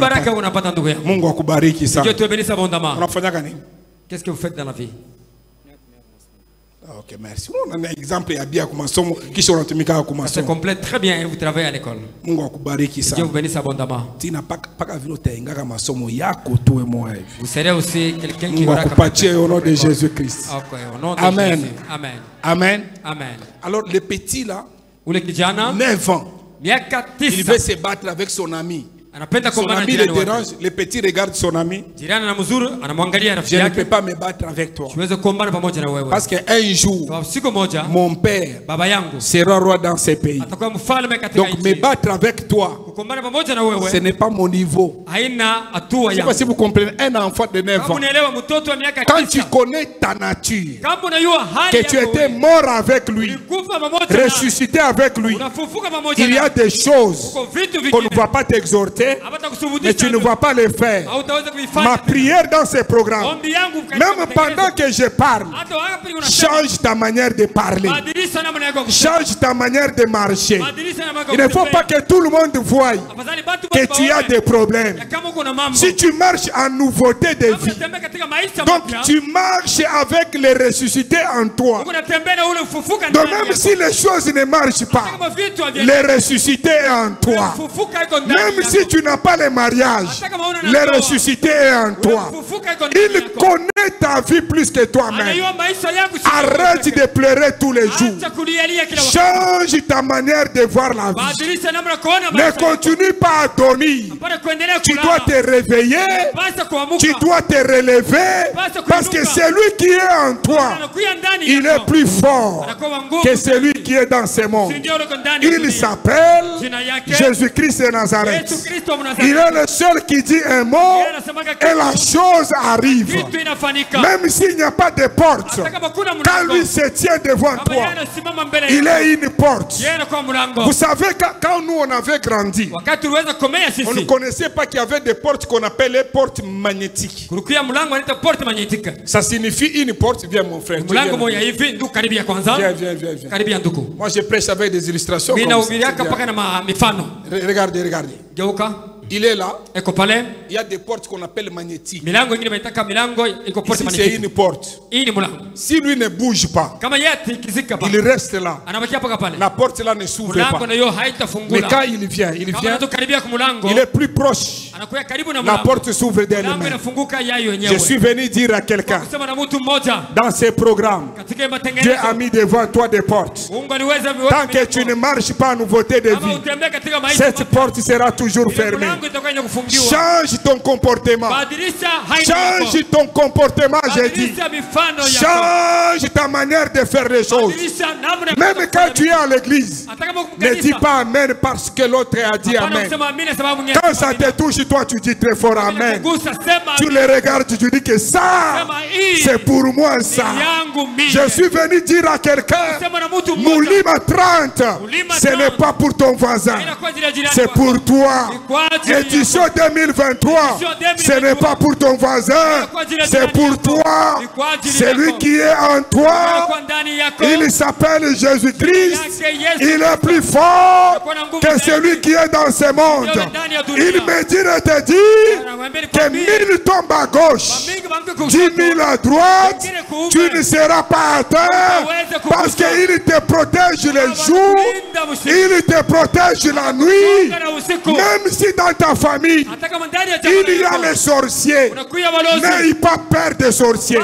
Mungu akubariki sana. Unafanya gani? Qu'est-ce que vous faites dans la vie? Ok, merci. On a un exemple ya bien comme somo kisha unatumika kwa masomo. Ça se complète très bien et vous travaillez à l'école. Mungu akubariki sana. Dieu vous bénisse abondamment. Tina paka vile utainga kama masomo yako tu wewe mwa hivi. Vous serez aussi quelqu'un qui aura capacité au nom de Jésus-Christ. OK, au nom de Amen. Jésus. Amen. Amen. Amen. Alors le petit là, 9 ans. Il veut se battre avec son ami. Son ami le dérange, le petit regarde son ami. Je ne peux pas me battre avec toi. Parce qu'un jour, mon père sera roi dans ce pays. Donc me battre avec toi, ce n'est pas mon niveau. Je ne sais pas si vous comprenez, un enfant de 9 ans. Quand tu connais ta nature, que tu étais mort avec lui, ressuscité avec lui, il y a des choses qu'on ne va pas t'exhorter, mais tu ne vas pas les faire. Ma prière dans ce programme, même pendant que je parle, change ta manière de parler, change ta manière de marcher. Il ne faut pas que tout le monde voie que tu as des problèmes. Si tu marches en nouveauté de vie, donc tu marches avec les ressuscités en toi. Donc même si les choses ne marchent pas, les ressuscités en toi. Même si tu n'as pas le mariage, le ressuscité est en toi. Il connaît ta vie plus que toi-même. Arrête de pleurer tous les jours. Change ta manière de voir la vie. Ne continue pas à dormir. Tu dois te réveiller. Tu dois te relever. Parce que celui qui est en toi, il est plus fort que celui qui est dans ce monde. Il s'appelle Jésus-Christ de Nazareth. Il est le seul qui dit un mot et la chose arrive. Même s'il n'y a pas de porte, quand lui se tient devant toi, il est une porte. Vous savez, quand nous on avait grandi, on ne connaissait pas qu'il y avait des portes qu'on appelle les portes magnétiques. Ça signifie une porte. Viens mon frère. Viens. Moi je prêche avec des illustrations. Regardez. Il est là. Il y a des portes qu'on appelle magnétiques. Ici c'est une porte. Si lui ne bouge pas, il reste là. La porte là ne s'ouvre pas. Mais quand il vient, il est plus proche. La porte s'ouvre d'elle-même. Je suis venu dire à quelqu'un, dans ces programmes, Dieu a mis devant toi des portes. Tant que tu ne marches pas en nouveauté de vie, cette porte sera toujours fermée. Change ton comportement. Change ton comportement, j'ai dit. Change ta manière de faire les choses. Même quand tu es à l'église, ne dis pas amen parce que l'autre a dit amen. Quand ça te touche, toi tu dis très fort amen. Tu les regardes, tu dis que ça, c'est pour moi ça. Je suis venu dire à quelqu'un, Moulima 30, ce n'est pas pour ton voisin, c'est pour toi. Édition 2023, ce n'est pas pour ton voisin, c'est pour toi. Celui qui est en toi, il s'appelle Jésus-Christ. Il est plus fort que celui qui est dans ce monde. Il me dit de te dire que 1000 tombent à gauche, 10 000 à droite, tu ne seras pas atteint parce qu'il te protège les jours, il te protège la nuit. Même si dans ta famille, il y a les sorciers, n'aie pas peur des sorciers.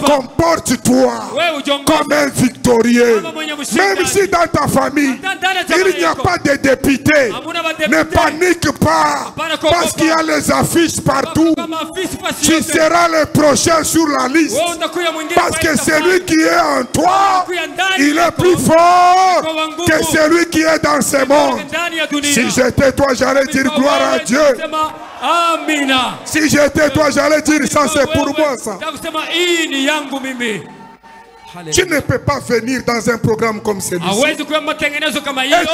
Comporte-toi comme un victorieux. Même si dans ta famille, il n'y a pas de député, ne panique pas. parce qu'il y a les affiches partout. Tu seras le prochain sur la liste. Parce que celui qui est en toi, il est plus fort que celui qui est dans ce monde. Si j'étais toi, j'allais dire gloire à Dieu. Si j'étais toi, j'allais dire ça, c'est pour moi ça. Tu ne peux pas venir dans un programme comme celui-ci. Et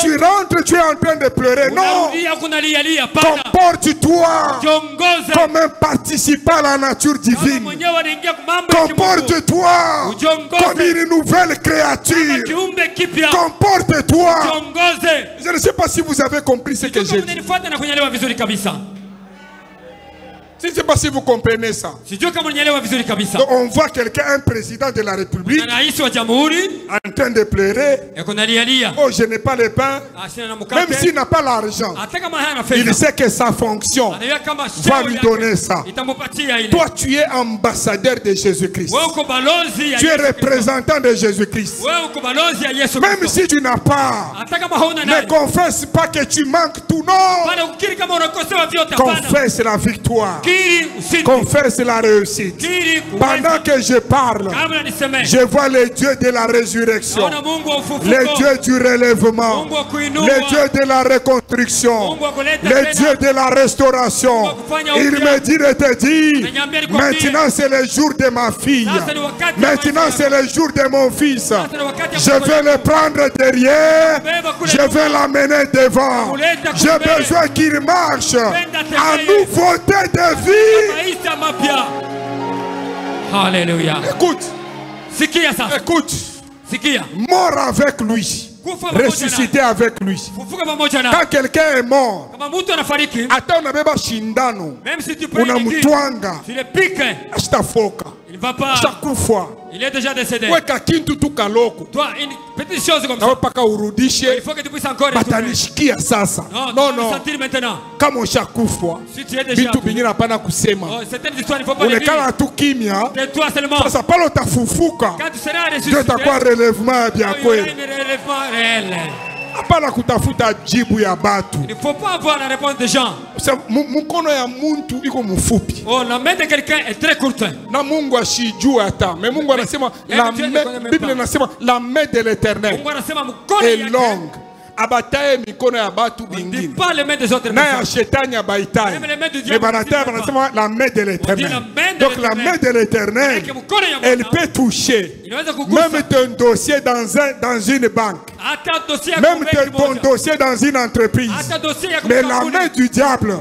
tu rentres, tu es en train de pleurer. Non. Comporte-toi comme un participant à la nature divine. Comporte-toi comme une nouvelle créature. Comporte-toi. Je ne sais pas si vous avez compris ce que j'ai dit. Je ne sais pas si vous comprenez ça. Donc on voit quelqu'un, un président de la République, en train de pleurer. Oh, je n'ai pas le pain. Même s'il n'a pas l'argent, il sait que sa fonction va lui donner ça. Toi, tu es ambassadeur de Jésus-Christ. Tu es représentant de Jésus-Christ. Même si tu n'as pas, ne confesse pas que tu manques tout, non. Confesse la victoire. Confesse la réussite. Pendant que je parle, je vois les dieux de la résurrection, les dieux du relèvement, les dieux de la reconstruction, les dieux de la restauration. Il me dit de te dire, maintenant c'est le jour de ma fille, maintenant c'est le jour de mon fils. Je vais le prendre derrière, je vais l'amener devant. J'ai besoin qu'il marche en nouveauté de vie. Alléluia. Écoute. Écoute. Mort avec lui. Ressuscité avec lui. Quand quelqu'un est mort, attends, on a shindano. Même si tu le piques, il va pas. Chaque fois. Il est déjà décédé. Toi, une petite chose comme ça. Il faut que tu puisses encore non, non. Maintenant. Comme chaque fois. Si tu es déjà. Certaines histoires, il faut pas les dire. Tais-toi seulement. Ça parle ta foufuka. Quand tu seras ressuscité. Dieu t'a quoi relèvement bien quoi. réel. Il ne faut pas avoir la réponse des gens. Oh, la main de quelqu'un est très courte. La main de l'Éternel est longue. Abataye mikono ya batu bingine. Pas les mains des autres personnes. Même les mains du diable. La main de l'Éternel. Donc la main de l'Éternel, elle peut toucher même ton dossier dans une banque. Même ton dossier dans une entreprise. Mais la main du diable,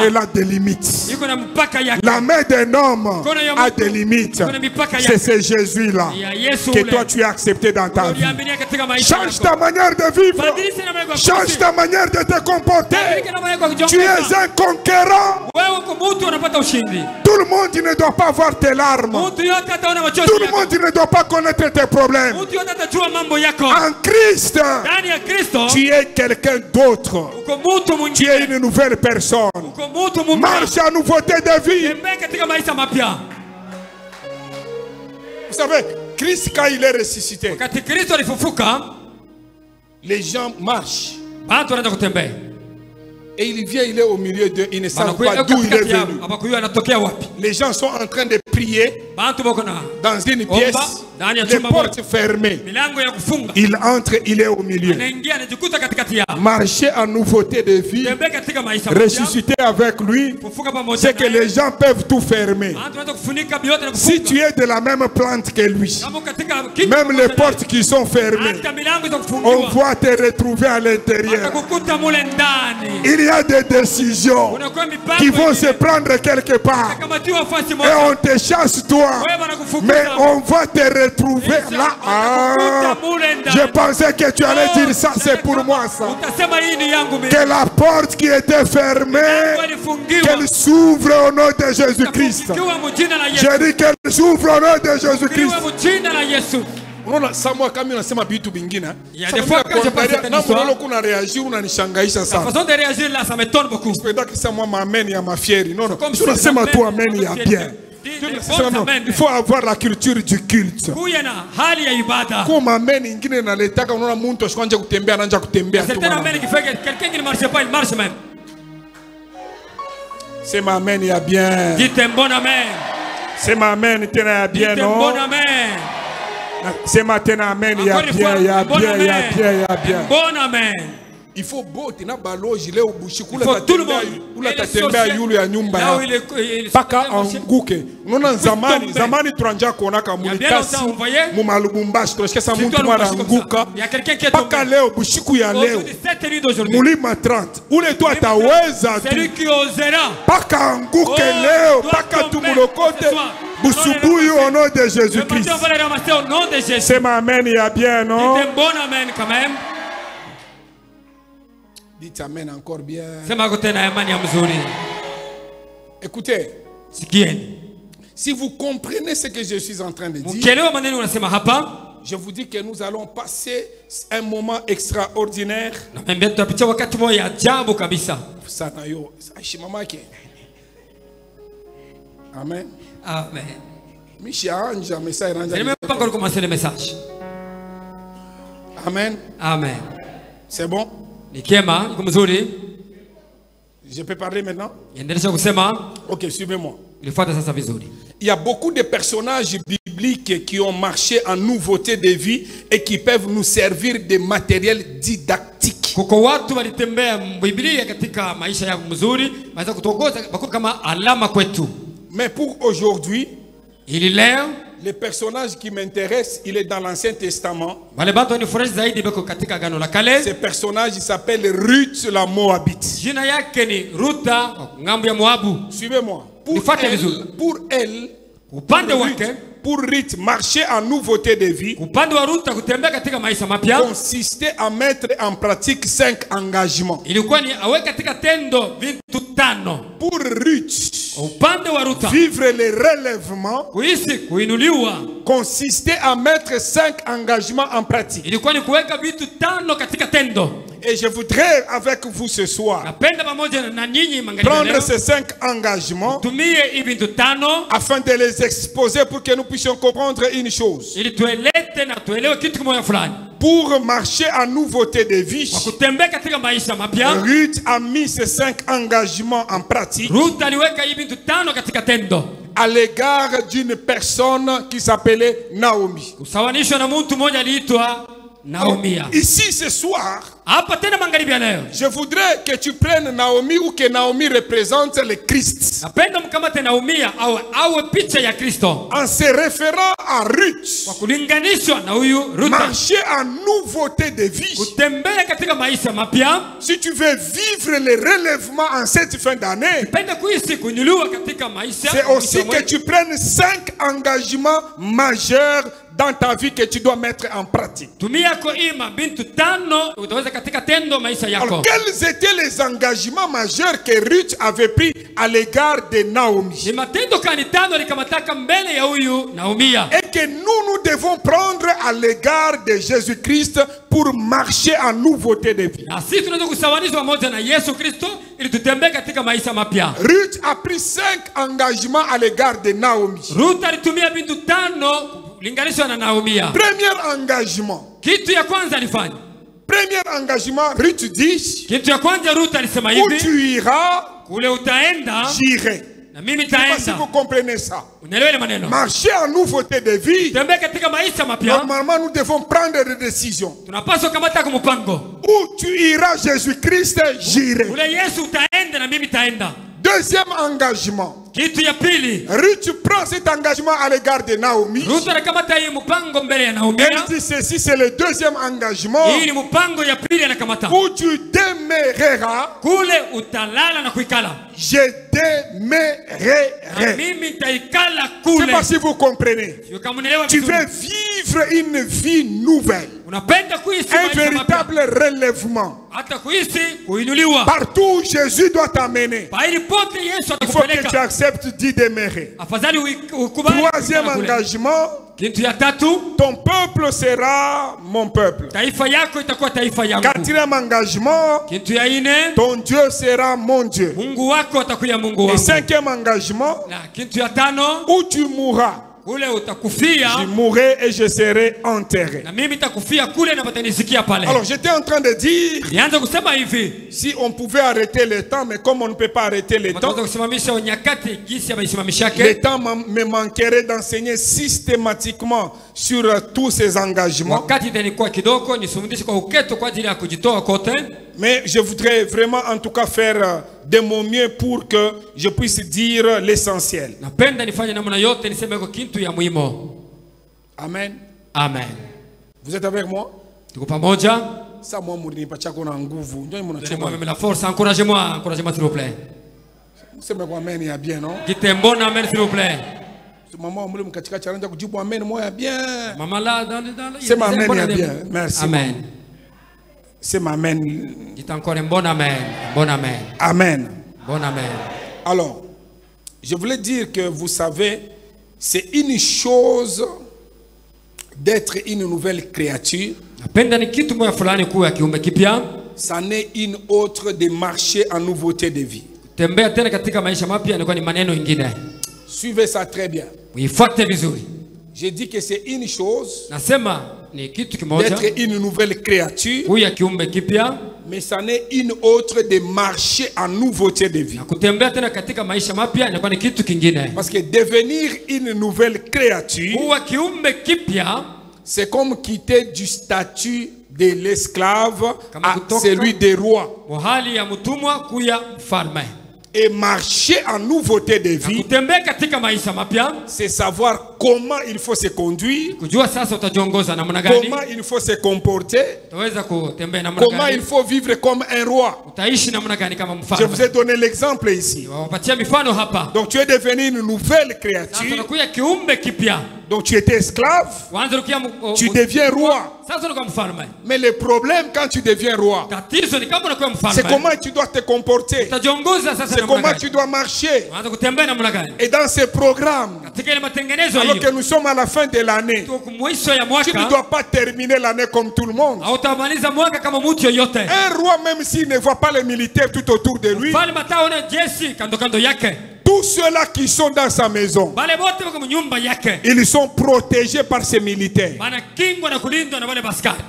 elle a des limites. La main d'un homme a des limites. C'est ce Jésus-là que toi tu as accepté dans ta vie. Change ta manière de vivre. Change ta manière de te comporter. Tu es un conquérant. Tout le monde ne doit pas voir tes larmes. Tout le monde ne doit pas connaître tes problèmes. En Christ, tu es quelqu'un d'autre. Tu es une nouvelle personne. Marche à nouveauté de vie. Vous savez, Christ, quand il est ressuscité, les gens marchent. Et il vient, il est au milieu d'eux. Ils ne savent pas d'où il est venu. Les gens sont en train de prier dans une pièce. Les portes fermées. Il entre, il est au milieu. Marcher en nouveauté de vie, ressusciter avec lui, c'est que les gens peuvent tout fermer. Si tu es de la même plante que lui, même les portes qui sont fermées, on va te retrouver à l'intérieur. Il y a des décisions qui vont se prendre quelque part et on te chasse toi, mais on va te retrouver là. Je pensais que tu allais dire ça, c'est pour moi ça. Que la porte qui était fermée, qu'elle s'ouvre au nom de Jésus-Christ. Je dis qu'elle s'ouvre au nom de Jésus-Christ. Il y a des fois quand je pense cette histoire, la façon de réagir là, ça m'étonne beaucoup. Il faut avoir la culture du culte. Comme amen ingine na letaka unaona mtu ashikanje kutembea anaanza kutembea tu. Certains amènent qui fait que quelqu'un qui ne marche pas, il marche même. C'est ma amen, il y a bien. Dites un bon amen. C'est ma amen, il y a bien, non? Dites un bon amen. C'est ma amen, il y a bien, il y a bien, il y a bien, il y a bien. Bon amen. Il faut beau, tu n'as pas l'eau, il faut tout le monde. Paka anguke. Nona zamani tuanja kona kamulikasi. Mumalubumbashi toshke sa muntu mara anguka. Paka leo bushiku ya leo. Mulima 30. Ule tu ataweza tu. Paka anguke leo, paka tumulokote. Busubuyu au nom de Jésus-Christ. C'est ma amen, il y a bien, non? C'est un bon amen quand même. Dites amen encore bien. Écoutez, si vous comprenez ce que je suis en train de dire, je vous dis que nous allons passer un moment extraordinaire. Amen. Amen. Je n'ai même pas encore commencé le message. Amen. Amen. C'est bon? Je peux parler maintenant? Ok, suivez-moi. Il y a beaucoup de personnages bibliques qui ont marché en nouveauté de vie et qui peuvent nous servir de matériel didactique. Mais pour aujourd'hui, le personnage qui m'intéresse, il est dans l'Ancien Testament. Ce personnage pour la Moabite. Suivez-moi. Pour elle, pour Ruth, marcher en nouveauté de vie consistait à mettre en pratique 5 engagements. Pour Ruth, vivre le relèvement consistait à mettre 5 engagements en pratique. Et je voudrais avec vous ce soir prendre ces 5 engagements afin de les exposer pour que nous puissions comprendre une chose. Pour marcher en nouveauté de vie, Ruth a mis ces 5 engagements en pratique à l'égard d'une personne qui s'appelait Naomi. Ici ce soir, je voudrais que tu prennes Naomi ou que Naomi représente le Christ. En se référant à Ruth, marcher en nouveauté de vie. Si tu veux vivre le relèvement en cette fin d'année, c'est aussi que tu prennes 5 engagements majeurs dans ta vie que tu dois mettre en pratique. Alors, quels étaient les engagements majeurs que Ruth avait pris à l'égard de Naomi? Et que nous devons prendre à l'égard de Jésus-Christ pour marcher en nouveauté de vie. Ruth a pris 5 engagements à l'égard de Naomi. Premier engagement. Premier engagement, Ruth dit, où tu iras, j'irai. Je ne sais pas si vous comprenez ça. Marcher en nouveauté de vie, normalement nous devons prendre des décisions. Où tu iras, Jésus-Christ, j'irai. Deuxième engagement. Ruth prend cet engagement à l'égard de Naomi. Elle dit ceci, c'est le deuxième engagement. Où tu demeureras, je demeurerai. Je ne sais pas si vous comprenez. Tu veux vivre une vie nouvelle. Un véritable relèvement. Partout où Jésus doit t'amener, il faut que tu acceptes d'y demeurer. Troisième engagement, ton peuple sera mon peuple. Quatrième engagement, ton Dieu sera mon Dieu. Et cinquième engagement, où tu mourras, je mourrai et je serai enterré. Alors j'étais en train de dire, si on pouvait arrêter le temps, mais comme on ne peut pas arrêter le temps, le temps me manquerait d'enseigner systématiquement sur tous ces engagements. Mais je voudrais vraiment en tout cas faire de mon mieux pour que je puisse dire l'essentiel. Amen. Amen. Vous êtes avec moi? Ça, moi, la force, encouragez-moi s'il vous plaît. C'est amen, il y a bien, non? Dites un bon amen s'il vous plaît. Maman, bien. Maman là, c'est ma amen, il y a bien. Merci. Amen. C'est ma amen. Dites encore un bon amen. Bon amen. Amen. Bon amen. Alors, je voulais dire que vous savez, c'est une chose d'être une nouvelle créature. Ça n'est une autre de marcher en nouveauté de vie. Suivez ça très bien. J'ai dit que c'est une chose d'être une nouvelle créature, mais ça n'est une autre de marcher en nouveauté de vie. Parce que devenir une nouvelle créature, c'est comme quitter du statut de l'esclave à celui des rois. Et marcher en nouveauté de vie, c'est savoir comment il faut se conduire, comment il faut se comporter, comment il faut vivre comme un roi. Je vous ai donné l'exemple ici. Donc tu es devenu une nouvelle créature. Donc tu étais esclave, tu deviens roi. Mais le problème quand tu deviens roi, c'est comment tu dois te comporter, c'est comment tu dois marcher. Et dans ces programmes, alors que nous sommes à la fin de l'année, tu ne dois pas terminer l'année comme tout le monde. Un roi, même s'il ne voit pas les militaires tout autour de lui, tous ceux-là qui sont dans sa maison, ils sont protégés par ces militaires.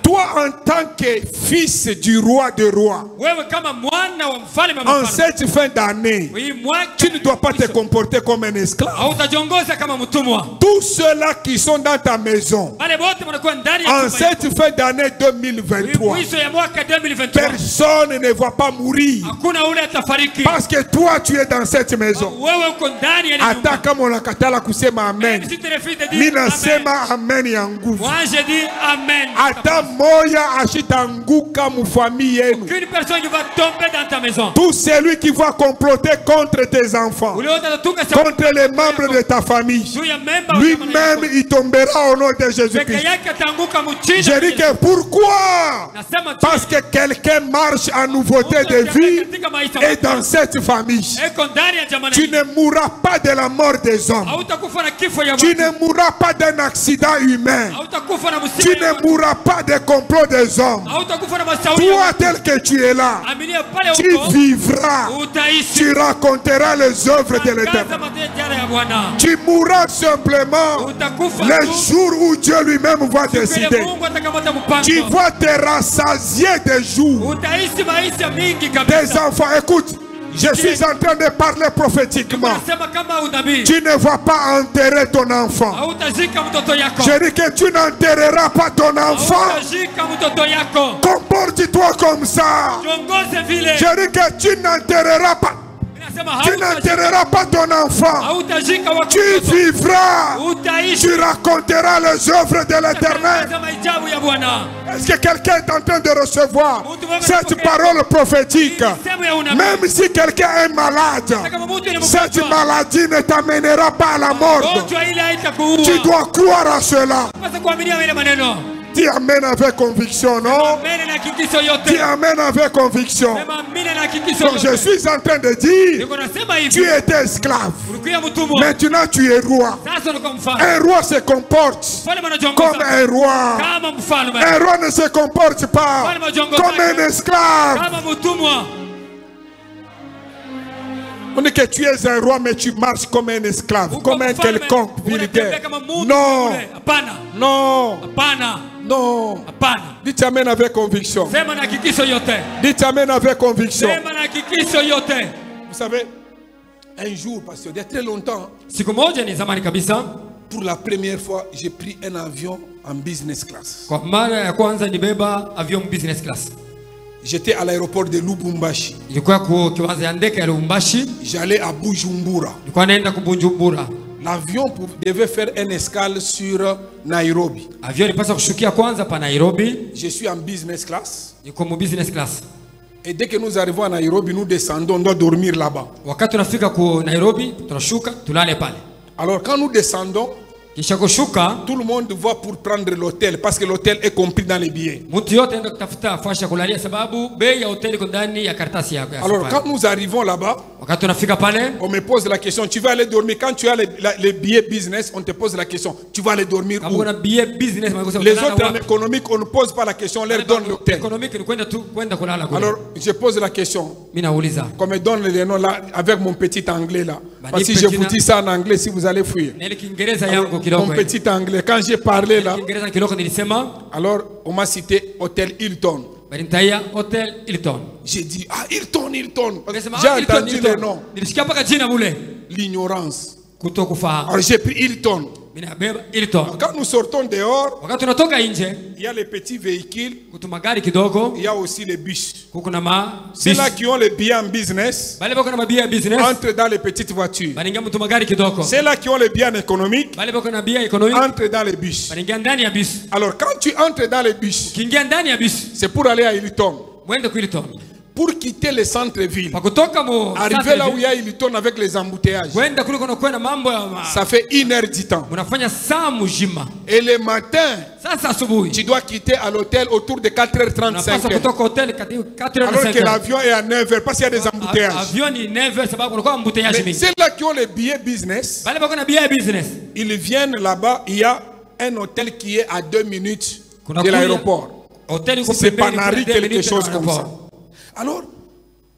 Toi, en tant que fils du roi de rois, en cette fin d'année, tu ne dois pas te comporter comme un esclave. Tous ceux-là qui sont dans ta maison, en cette fin d'année 2023, personne ne va pas mourir. Parce que toi, tu es dans cette maison. Ata kama unakatala kusema amen, mimi nasema amen ya nguvu. Ata moya ashitanguka mufamille yenu, tout celui qui va comploter contre tes enfants, contre les membres de ta famille, lui-même il tombera au nom de Jésus-Christ. Je dis que pourquoi? Parce que quelqu'un marche en nouveauté de vie et dans cette famille. Tu ne mourras pas de la mort des hommes. Tu ne mourras pas d'un accident humain. Tu ne mourras pas des complots des hommes. Toi tel que tu es là, tu vivras. Tu raconteras les œuvres de l'Éternel. Tu mourras simplement le jour où Dieu lui-même va décider. Tu vas te rassasier des jours. Tes enfants, écoute. Je suis en train de parler prophétiquement. Tu ne vas pas enterrer ton enfant. Je dis que tu n'enterreras pas ton enfant. Comporte-toi comme ça. Je dis que tu n'enterreras pas. Tu n'enterreras pas ton enfant. Tu vivras. Tu raconteras les œuvres de l'Éternel. Est-ce que quelqu'un est en train de recevoir cette parole prophétique? Même si quelqu'un est malade, cette maladie ne t'amènera pas à la mort. Tu dois croire à cela. Dis amen avec conviction, non? Dis amen avec conviction. Donc je suis en train de dire, tu étais esclave. Maintenant tu es roi. Un roi se comporte comme un roi. Un roi ne se comporte pas comme un esclave. On dit que tu es un roi mais tu marches comme un esclave, comme un quelconque vulgaire. Non. Non. Non. Dites amen avec conviction. Dites amen avec conviction. Vous savez, un jour, pasteur, il y a très longtemps, pour la première fois, j'ai pris un avion en business class. J'étais à l'aéroport de Lubumbashi. J'allais à Bujumbura. L'avion devait faire une escale sur Nairobi. Je suis en business class. Et dès que nous arrivons à Nairobi, nous descendons, on doit dormir là-bas. Alors quand nous descendons, tout le monde va pour prendre l'hôtel parce que l'hôtel est compris dans les billets. Alors quand nous arrivons là-bas, on me pose la question, tu vas aller dormir. Quand tu as les billets business, on te pose la question, tu vas aller dormir où? Les autres en économique, on ne pose pas la question, on leur donne l'hôtel. Alors je pose la question, qu'on me donne les noms là avec mon petit anglais là. Parce que si je vous dis ça en anglais, si vous allez fuir. Mon petit anglais, quand j'ai parlé là, alors on m'a cité Hôtel Hilton. J'ai dit, ah Hilton, Hilton. J'ai entendu le nom. L'ignorance. Alors j'ai pris Hilton. Quand nous sortons dehors, il y a les petits véhicules, il y a aussi les bus. Ceux-là qui ont les billets en business entrent dans les petites voitures. Ceux-là qui ont les billets en économique entrent dans les bus. Alors quand tu entres dans les bus, c'est pour aller à Hilton. Pour quitter le centre-ville, arriver là où il y a Hilton avec les embouteillages, ça fait 1 heure du temps. Et le matin, tu dois quitter à l'hôtel autour de 4h35. Alors que l'avion est à 9h parce qu'il y a des embouteillages. Mais ceux-là qui ont les billets business, ils viennent là-bas, il y a un hôtel qui est à 2 minutes de l'aéroport. C'est Panari, quelque chose comme ça. Alors,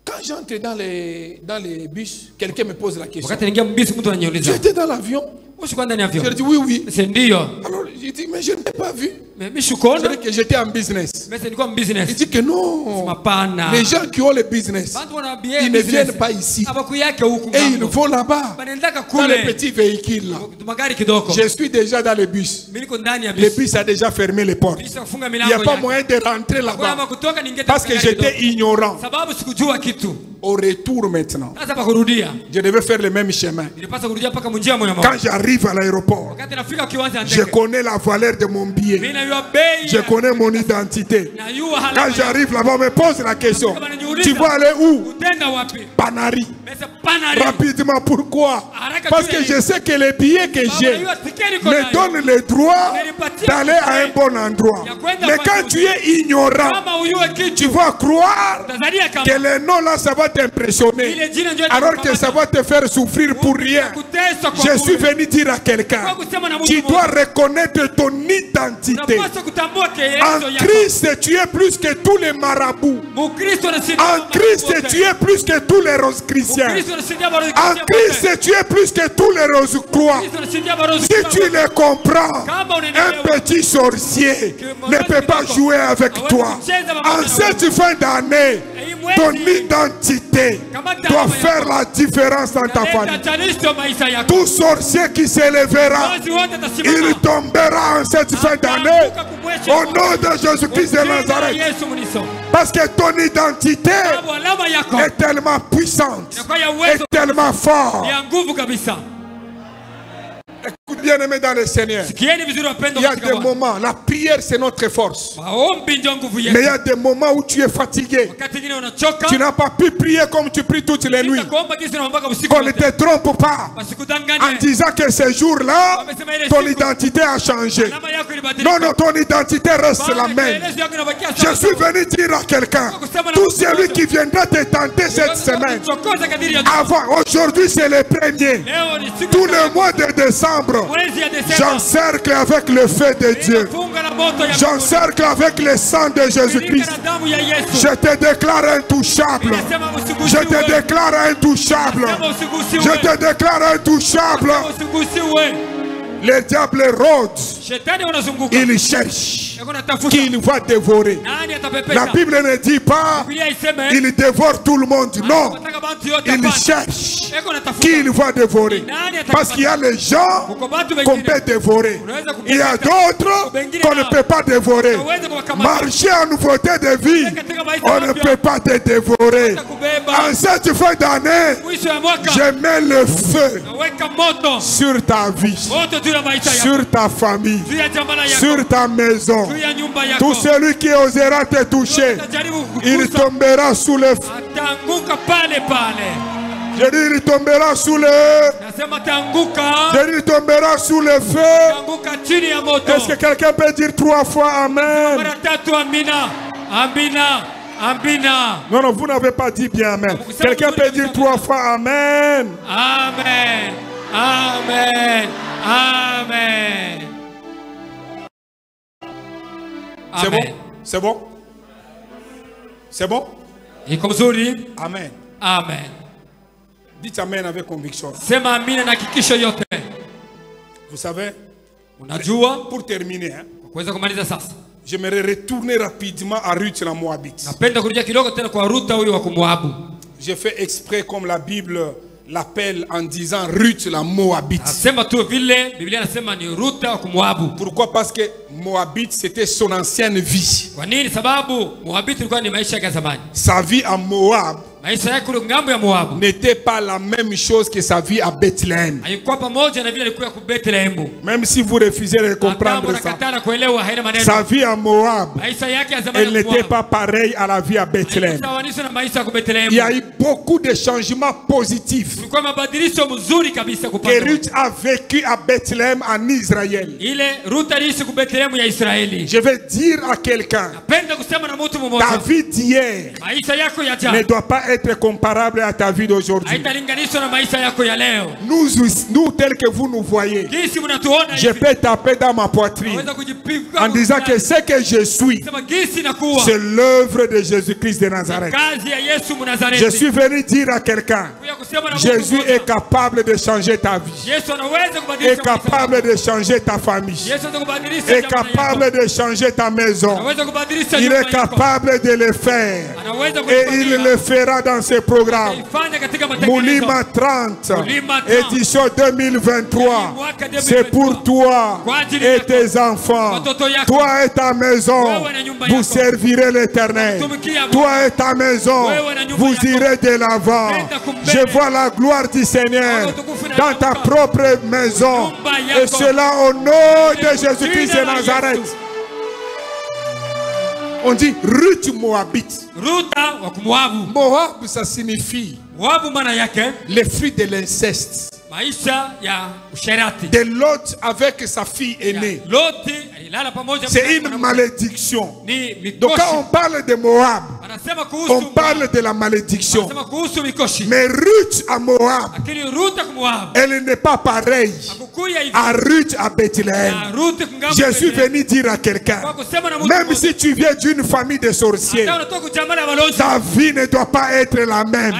quand j'entre dans les bus, quelqu'un me pose la question. Tu étais dans l'avion? Je dis oui, oui. Alors, j'ai dit, mais je ne t'ai pas vu. Je dis que j'étais en business. Il dit que non. Les gens qui ont le business, ils ne viennent pas ici. Et ils vont là-bas, dans les petits véhicules. Là. Je suis déjà dans le bus. Le bus a déjà fermé les portes. Il n'y a pas moyen de rentrer là-bas. Parce que j'étais ignorant. Au retour maintenant, je devais faire le même chemin. Quand j'arrive à l'aéroport, je connais la valeur de mon billet. Je connais mon identité. Quand j'arrive là-bas, on me pose la question, tu vas aller où? Panari. Rapidement, pourquoi? Parce que je sais que les billets que j'ai me donnent le droit d'aller à un bon endroit. Mais quand tu es ignorant, tu vas croire que le nom là, ça va t'impressionner, alors que ça va te faire souffrir pour rien. Je suis venu dire à quelqu'un, tu dois reconnaître ton identité. En Christ, tu es plus que tous les marabouts. En Christ, tu es plus que tous les rose-chrétiens. En Christ, tu es plus que tous les rose-croix. Si tu le comprends, un petit sorcier ne peut pas jouer avec toi. En cette fin d'année, ton identité doit faire la différence dans ta famille. Tout sorcier qui s'élèvera, il tombera en cette fin d'année au nom de Jésus-Christ de Nazareth. Parce que ton identité est tellement puissante, est tellement forte. Écoute bien aimé dans le Seigneur, il y a des moments, la prière c'est notre force. Mais il y a des moments où tu es fatigué. Tu n'as pas pu prier comme tu pries toutes les nuits. Qu'on ne te trompe pas en disant que ce jour-là, ton identité a changé. Non, non, ton identité reste la même. Je suis venu dire à quelqu'un, tout celui qui viendra te tenter cette semaine, avant, aujourd'hui c'est le premier. Tout le mois de décembre, j'encercle avec le feu de Dieu. J'encercle avec le sang de Jésus-Christ. Je te déclare intouchable. Je te déclare intouchable. Je te déclare intouchable. Le diable rôde. Il cherche qu'il va dévorer. La Bible ne dit pas il dévore tout le monde. Non. Il cherche qu'il va dévorer. Parce qu'il y a les gens qu'on peut dévorer. Il y a d'autres qu'on ne peut pas dévorer. Marcher en nouveauté de vie, on ne peut pas te dévorer. En cette fin d'année, je mets le feu sur ta vie, sur ta famille, sur ta maison. Tout celui qui osera te toucher, il tombera sous le feu. Je dis, il tombera sous le feu. Je dis, il tombera sous le feu. Est-ce que quelqu'un peut dire 3 fois Amen? Non, non, vous n'avez pas dit bien Amen. Quelqu'un peut dire 3 fois Amen. Amen. Amen. Amen. C'est bon? C'est bon? C'est bon? Amen. Amen. Dites Amen avec conviction. Vous savez, pour terminer, j'aimerais retourner rapidement à Ruth la Moabite. J'ai fait exprès comme la Bible l'appelle en disant Ruth la Moabite. Pourquoi? Parce que Moabite c'était son ancienne vie. Sa vie à Moab n'était pas la même chose que sa vie à Bethléem. Même si vous refusez de comprendre ça, sa vie à Moab, elle n'était pas pareille à la vie à Bethléem. Il y a eu beaucoup de changements positifs que Ruth a vécu à Bethléem en Israël. Je vais dire à quelqu'un, ta vie d'hier ne doit pas être comparable à ta vie d'aujourd'hui. Nous tels que vous nous voyez, je peux taper dans ma poitrine en disant que ce que je suis, c'est l'œuvre de Jésus-Christ de Nazareth. Je suis venu dire à quelqu'un, Jésus est capable de changer ta vie, est capable de changer ta famille, est capable de changer ta maison. Il est capable de le faire et il le fera dans ses programmes. Moulima 30, édition 2023, c'est pour toi et tes enfants. Toi et ta maison, vous servirez l'Éternel. Toi et ta maison, vous irez de l'avant. Je vois la gloire du Seigneur dans ta propre maison, et cela au nom de Jésus-Christ de Nazareth. On dit Ruth Moabite. Moab, ça signifie les fruits de l'inceste. De Lot avec sa fille aînée. C'est une malédiction. Donc quand on parle de Moab, on parle de la malédiction. Mais Ruth à Moab, elle n'est pas pareille à Ruth à Bethléem. Je suis venu dire à quelqu'un, même si tu viens d'une famille de sorciers, ta vie ne doit pas être la même.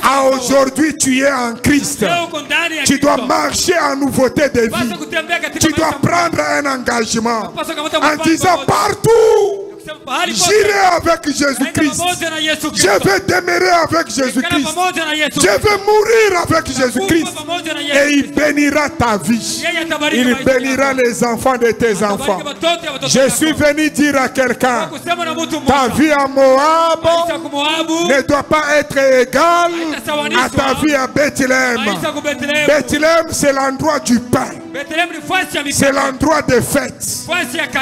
À aujourd'hui, tu es en Christ. Tu dois marcher en nouveauté de vie. Tu dois prendre un engagement en disant partout, j'irai avec Jésus-Christ. Je vais demeurer avec Jésus-Christ. Je vais mourir avec Jésus-Christ. Et il bénira ta vie. Il bénira les enfants de tes enfants. Je suis venu dire à quelqu'un, ta vie à Moab ne doit pas être égale à ta vie à Bethléem. Bethléem, c'est l'endroit du pain. C'est l'endroit des fêtes.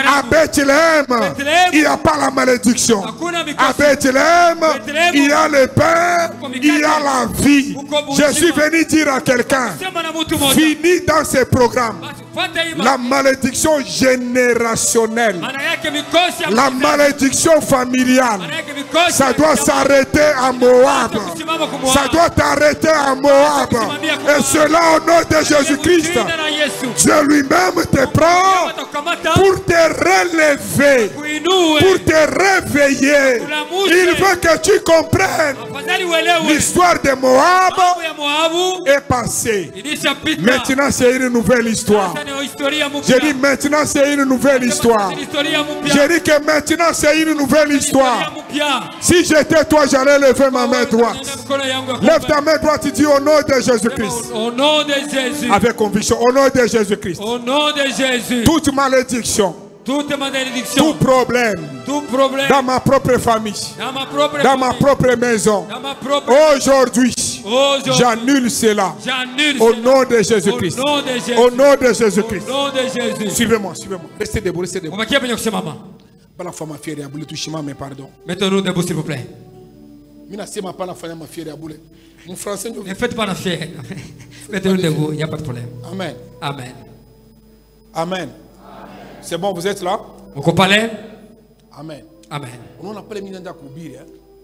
À Bethléem, il n'y a pas la malédiction. À Bethléem, il y a le pain, il y a la vie. Je suis venu dire à quelqu'un, finis dans ces programmes. La malédiction générationnelle. La malédiction familiale. Ça doit s'arrêter à Moab. Ça doit t'arrêter à Moab. Et cela au nom de Jésus-Christ. Dieu lui-même te prend pour te relever, pour te réveiller. Il veut que tu comprennes. L'histoire de Moab est passée. Maintenant c'est une nouvelle histoire. J'ai dit maintenant c'est une nouvelle histoire. J'ai dit que maintenant c'est une nouvelle histoire. Si j'étais toi, j'allais lever ma main droite. Lève ta main droite, tu dis au nom de Jésus-Christ. Au nom de Jésus. Avec conviction, au nom de Jésus-Christ. Au nom de Jésus. Toute malédiction. Toute malédiction. Tout problème. Dans ma propre famille. Dans ma propre maison. Aujourd'hui. J'annule cela. Au nom de Jésus-Christ. Au nom de Jésus-Christ. Suivez-moi, suivez-moi. Restez debout, restez debout. Pas la femme à fière et à boule, touchez-moi, mais pardon. Mettez-nous debout, s'il vous plaît. Mon français, ne faites pas la fière. Mettez-nous debout, il n'y a pas de problème. Amen. Amen. Amen. C'est bon, vous êtes là? Vous comprenez? Amen. Amen.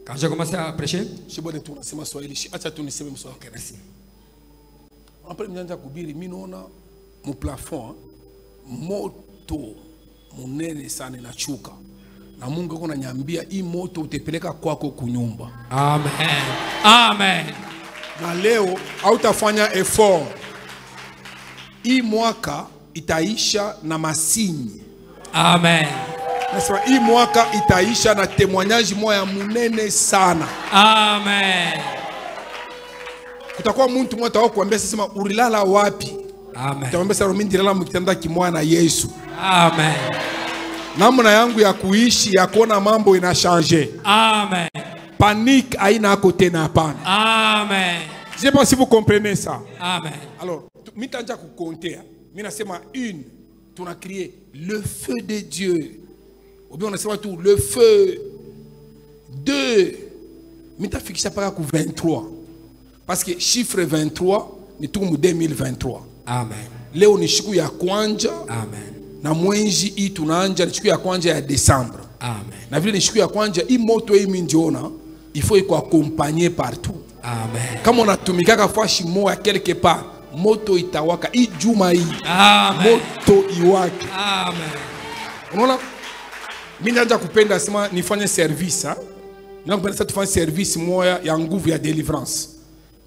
Quand j'ai commencé à prêcher, mon plafond, moto, munene sana inachuka. Na Mungu kuna nyambia hii moto utepeleka kwako kunyumba. Amen. Amen. Na leo hautafanya effort. Hii mwaka itaisha na masinyi. Amen. Nasema hii mwaka itaisha na témoignage moya munene sana. Amen. Kutakuwa mtu mmoja atakuambia sema ulilala wapi? Amen. Utamwambia sasa mimi ndilala mkitanda kimwana na Yesu. Amen. Namna yangu ya kuishi ya kuona mambo ina changer. Amen. Panique haina côté na hapana. Amen. Je sais pas si vous comprenez ça. Amen. Alors, mitanja ku compter. Mimi nasema une, tu as crié le feu de Dieu. Ou bien on nasema tout le feu. Deux, mita fixa para ku 23. Parce que chiffre 23 ni tumu 2023. Amen. Leo ni siku ya kwanza. Amen. Na mwenji hii tunaanja ni siku ya kwanza ya Desembre. Amen. Na vile ni siku ya kwanza hii moto hii minjiona il faut iko accompagner partout. Amen. Kama unatumikaka fashi moja quelque part moto itawaka hii juma hii. Amen. Moto iwake. Amen. Unaona mimi naanza kupenda sema nifanye service ha. Ninapenda sasa tufanye service moja ya nguvu ya deliverance.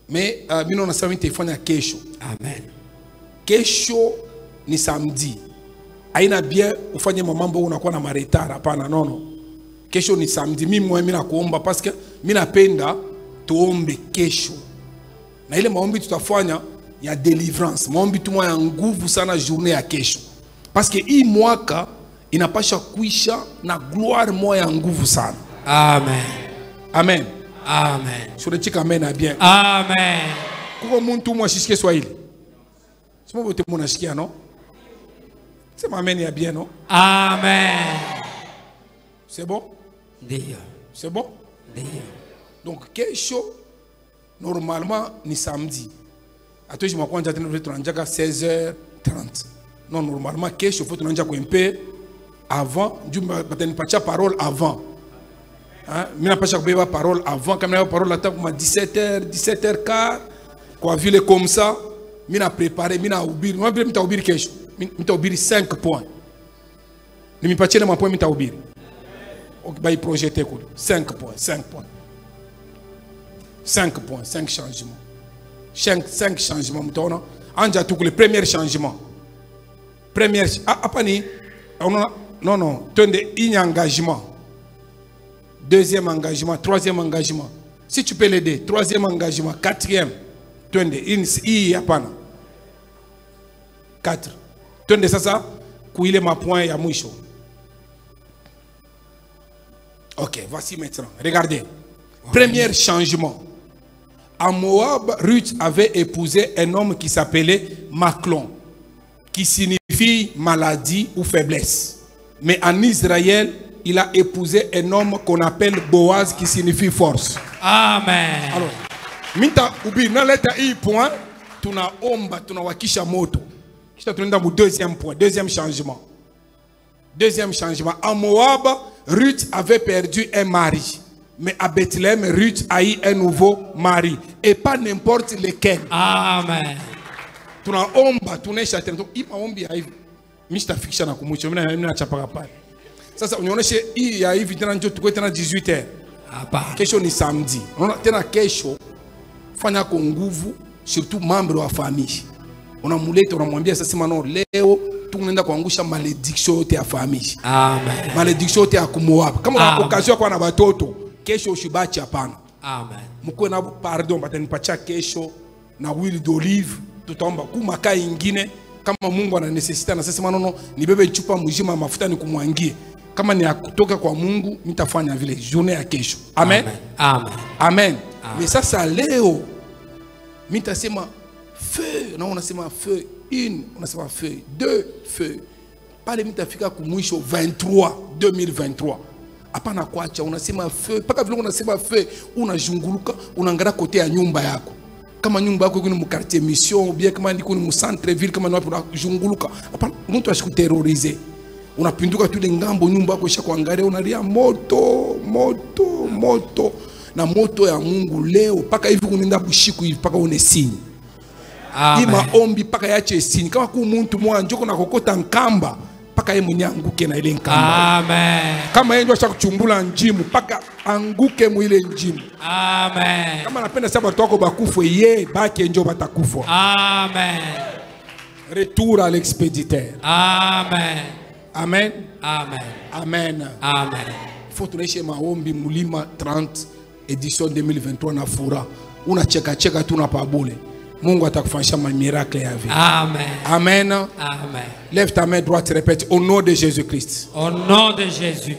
Mais mimi naona sasa nitafanya kesho. Amen. Kesho ni samedi. Haina bien ufanye mambo unakuwa na maretara hapana nono. Kesho ni samedi mimi nakuomba parce que mimi napenda tuombe kesho. Na ile maombi tutafanya ya deliverance. Maombi tumwa ya nguvu sana journée ya kesho. Parce que hii mwaka inapasha kuisha na gloire moya ya nguvu sana. Amen. Amen. Amen. Surechika amen bien. Amen. Kuko muntu mwashishike Swahili. Simo bote mnashikia no? C'est amen ya bien non? Amen. C'est bon? Dieu. C'est bon? Dieu. Donc kesho normalement ni samedi. Atoji mwakwanja tena tunanjaka 16h30. Non normalement kesho faut tunanja ko mpe avant njumba batani pacha parole avant. Hein? Mina pacha kubeba parole avant quand même parole attaque ma 17h15 kwa vile comme ça mina préparer mina ubiri. Moi vile mita ubiri kesho. Mita ubiri 5 points. Nimipatie na mapoint mita ubiri. Ok, bah il projette quoi? 5 points, 5 points. 5 points, 5 changements. 5 changements. Anja tout le premier changement. Premier apani non, tenez un engagement. Deuxième engagement, troisième engagement. Si tu peux l'aider, troisième engagement, quatrième. Tenez i apana. 4. Tenez ça kuile ma point ya mwisho. Ok, voici maintenant. Regardez. Premier changement. À Moab, Ruth avait épousé un homme qui s'appelait Machlon, qui signifie maladie ou faiblesse. Mais en Israël, il a épousé un homme qu'on appelle Boaz, qui signifie force. Amen. Alors, minta ubi na leta hii point, tuna omba, tuna wakisha moto. Je te dans mon deuxième point, deuxième changement. Deuxième changement. À Moab, Ruth avait perdu un mari. Mais à Bethléem, Ruth a eu un nouveau mari. Et pas n'importe lequel. Amen. Tu as omba, tu n'es châtelain. Il m'a ombi à Mr. Fiction à Kumucho. Je n'ai pas parlé. Ça, on est chez il y a eu 18h. Question ni samedi. On a tena question. Fanya ko nguvu, surtout membre de la famille. On a moulé, on a mwambia sasa maintenant leo tunaenda kuangusha malédiction yote ya famille. Amen. Malédiction yote ya kumoab. Kama una occasion kwa na batoto, kesho ushibachi hapana. Amen. Mko na pardon batanipatia kesho na huile d'olive tutaomba kumaka ingine kama Mungu ana necessita na sasa maintenant nibebe chupa mjima mafuta nikumwangie. Kama ni kutoka kwa Mungu nitafanya vile journée ya kesho. Amen. Amen. Amen. Mais sasa leo mitasema feu, na unasema feu 1, unasema feu 2, feu. Pale mitafika kumwisho 2023. Hapana kuacha unasema feu, paka vile unasema feu, unajunguluka, unaangalia kote ya nyumba yako. Kama nyumba yako iko ni mu quartier mission, ou bien kama ndiko ni mu centre ville, kama wapi unajunguluka. Hapana, mtu ashikuterroriser. Unapinduka tu ngambo nyumba yako ishakuangalia unalia moto, moto, moto. Na moto ya Mungu leo paka hivi kuninda bushiku hivi paka une signe. Amen. Ima ombi paka yache signe. Kama ku muntu mwa njoko na kokota nkamba paka yeye mwenye anguke na ile nkamba. Amen. Kama yeye ndio ashakuchumbula njimu paka anguke mu ile njimu. Amen. Kama napenda saba watu wako bakufu ye baki njo batakufa. Amen. Retour à l'expéditeur. Amen. Amen. Amen. Amen. Amen. Faut tunaishe maombi mulima 30 édition 2023 na fura. Una cheka cheka tu na pabule. Mungu atakufanyisha miracle ya vie. Amen. Amen. Amen. Lève ta main droite, répète au nom de Jésus-Christ. Au nom de Jésus.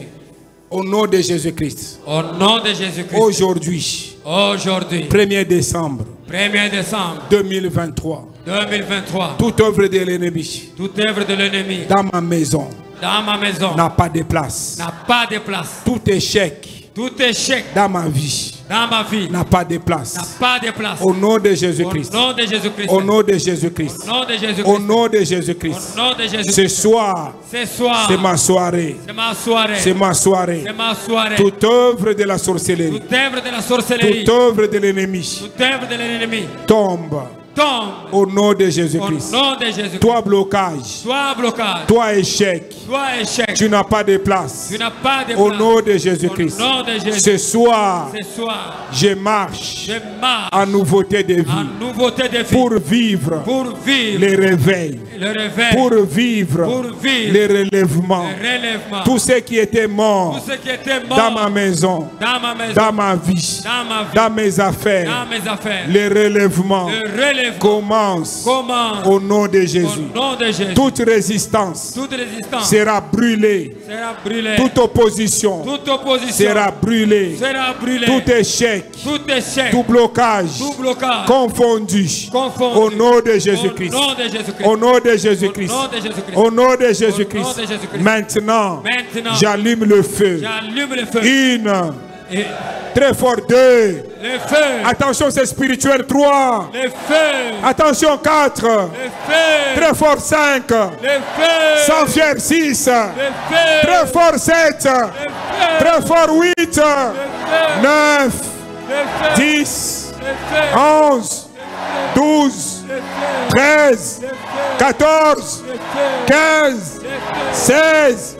Au nom de Jésus-Christ. Au nom de Jésus-Christ. Aujourd'hui. Aujourd'hui. 1er décembre. 1er décembre. 2023. 2023. Toute œuvre de l'ennemi. Toute œuvre de l'ennemi. Dans ma maison. Dans ma maison. N'a pas de place. N'a pas de place. Tout échec. Tout échec. Dans ma vie. Dans ma vie. N'a pas de place. N'a pas de place. Au nom de Jésus-Christ. Au nom de Jésus-Christ. Au nom de Jésus-Christ. Au nom de Jésus-Christ. Au nom de Jésus-Christ. Au nom de Jésus-Christ. Ce soir. Ce soir. C'est ma soirée. C'est ma soirée. C'est ma soirée. C'est ma soirée. Toute œuvre de la sorcellerie. Toute œuvre de la sorcellerie. Toute œuvre de l'ennemi. Toute œuvre de l'ennemi. Tombe. Tombe. Au nom de Jésus-Christ. Au nom de Jésus-Christ. Toi blocage. Toi blocage. Toi échec. Toi échec. Tu n'as pas de place. Tu n'as pas de place. Au nom de Jésus-Christ. Au nom de Jésus. Ce soir. Ce soir. Je marche. Je marche. En nouveauté de vie. En nouveauté de vie. Pour vivre. Pour vivre. Les réveils. Le réveil. Pour vivre. Pour vivre. Les relèvements. Le relèvement. Tout ce qui était mort. Tout ce qui était mort. Dans ma maison. Dans ma maison. Dans ma vie. Dans ma vie. Dans mes affaires. Dans mes affaires. Les relèvements. Le relèvement. Commence. Au nom de Jésus. Au nom de Jésus. Toute résistance. Toute résistance. Sera brûlée. Sera brûlée. Toute opposition. Toute opposition. Sera brûlée. Sera brûlée. Tout échec. Tout échec. Tout blocage. Tout blocage. Confondu. Confondu. Au nom de Jésus-Christ. Au nom de Jésus-Christ. Au nom de Jésus-Christ. Au nom de Jésus-Christ. Au nom de Jésus-Christ. Au nom de Jésus-Christ. Maintenant. Maintenant. J'allume le feu. J'allume le feu. Une. Et très fort 2. Le feu. Attention, c'est spirituel 3. Le feu. Attention 4. Le feu. Très fort 5. Le feu. Sans fier 6. Le feu. Très fort 7. Le feu. Très fort 8. Le feu. 9. Le feu. 10. 11. 12. 13. 14. 15. 16.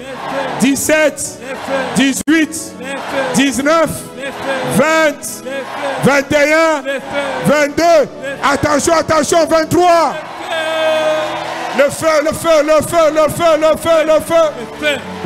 17. 18. 19. 20. 21. 22. Attention, attention, 23. Le feu, le feu, le feu, le feu, le feu, le feu.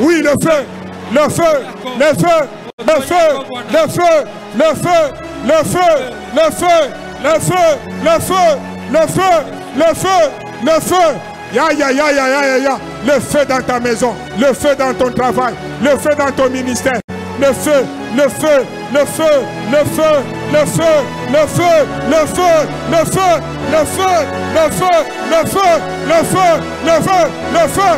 Oui, le feu. Le feu. Le feu. Le feu. Le feu. Le feu. Le feu. Le feu. Le feu. Le feu. Le feu. Le feu. Le feu. Ya, ya, ya, ya, ya, ya. Le feu dans ta maison. Le feu dans ton travail. Le feu dans ton ministère. Le feu, le feu, le feu, le feu, le feu, le feu, le feu, le feu, le feu, le feu, le feu, le feu, le feu, le feu.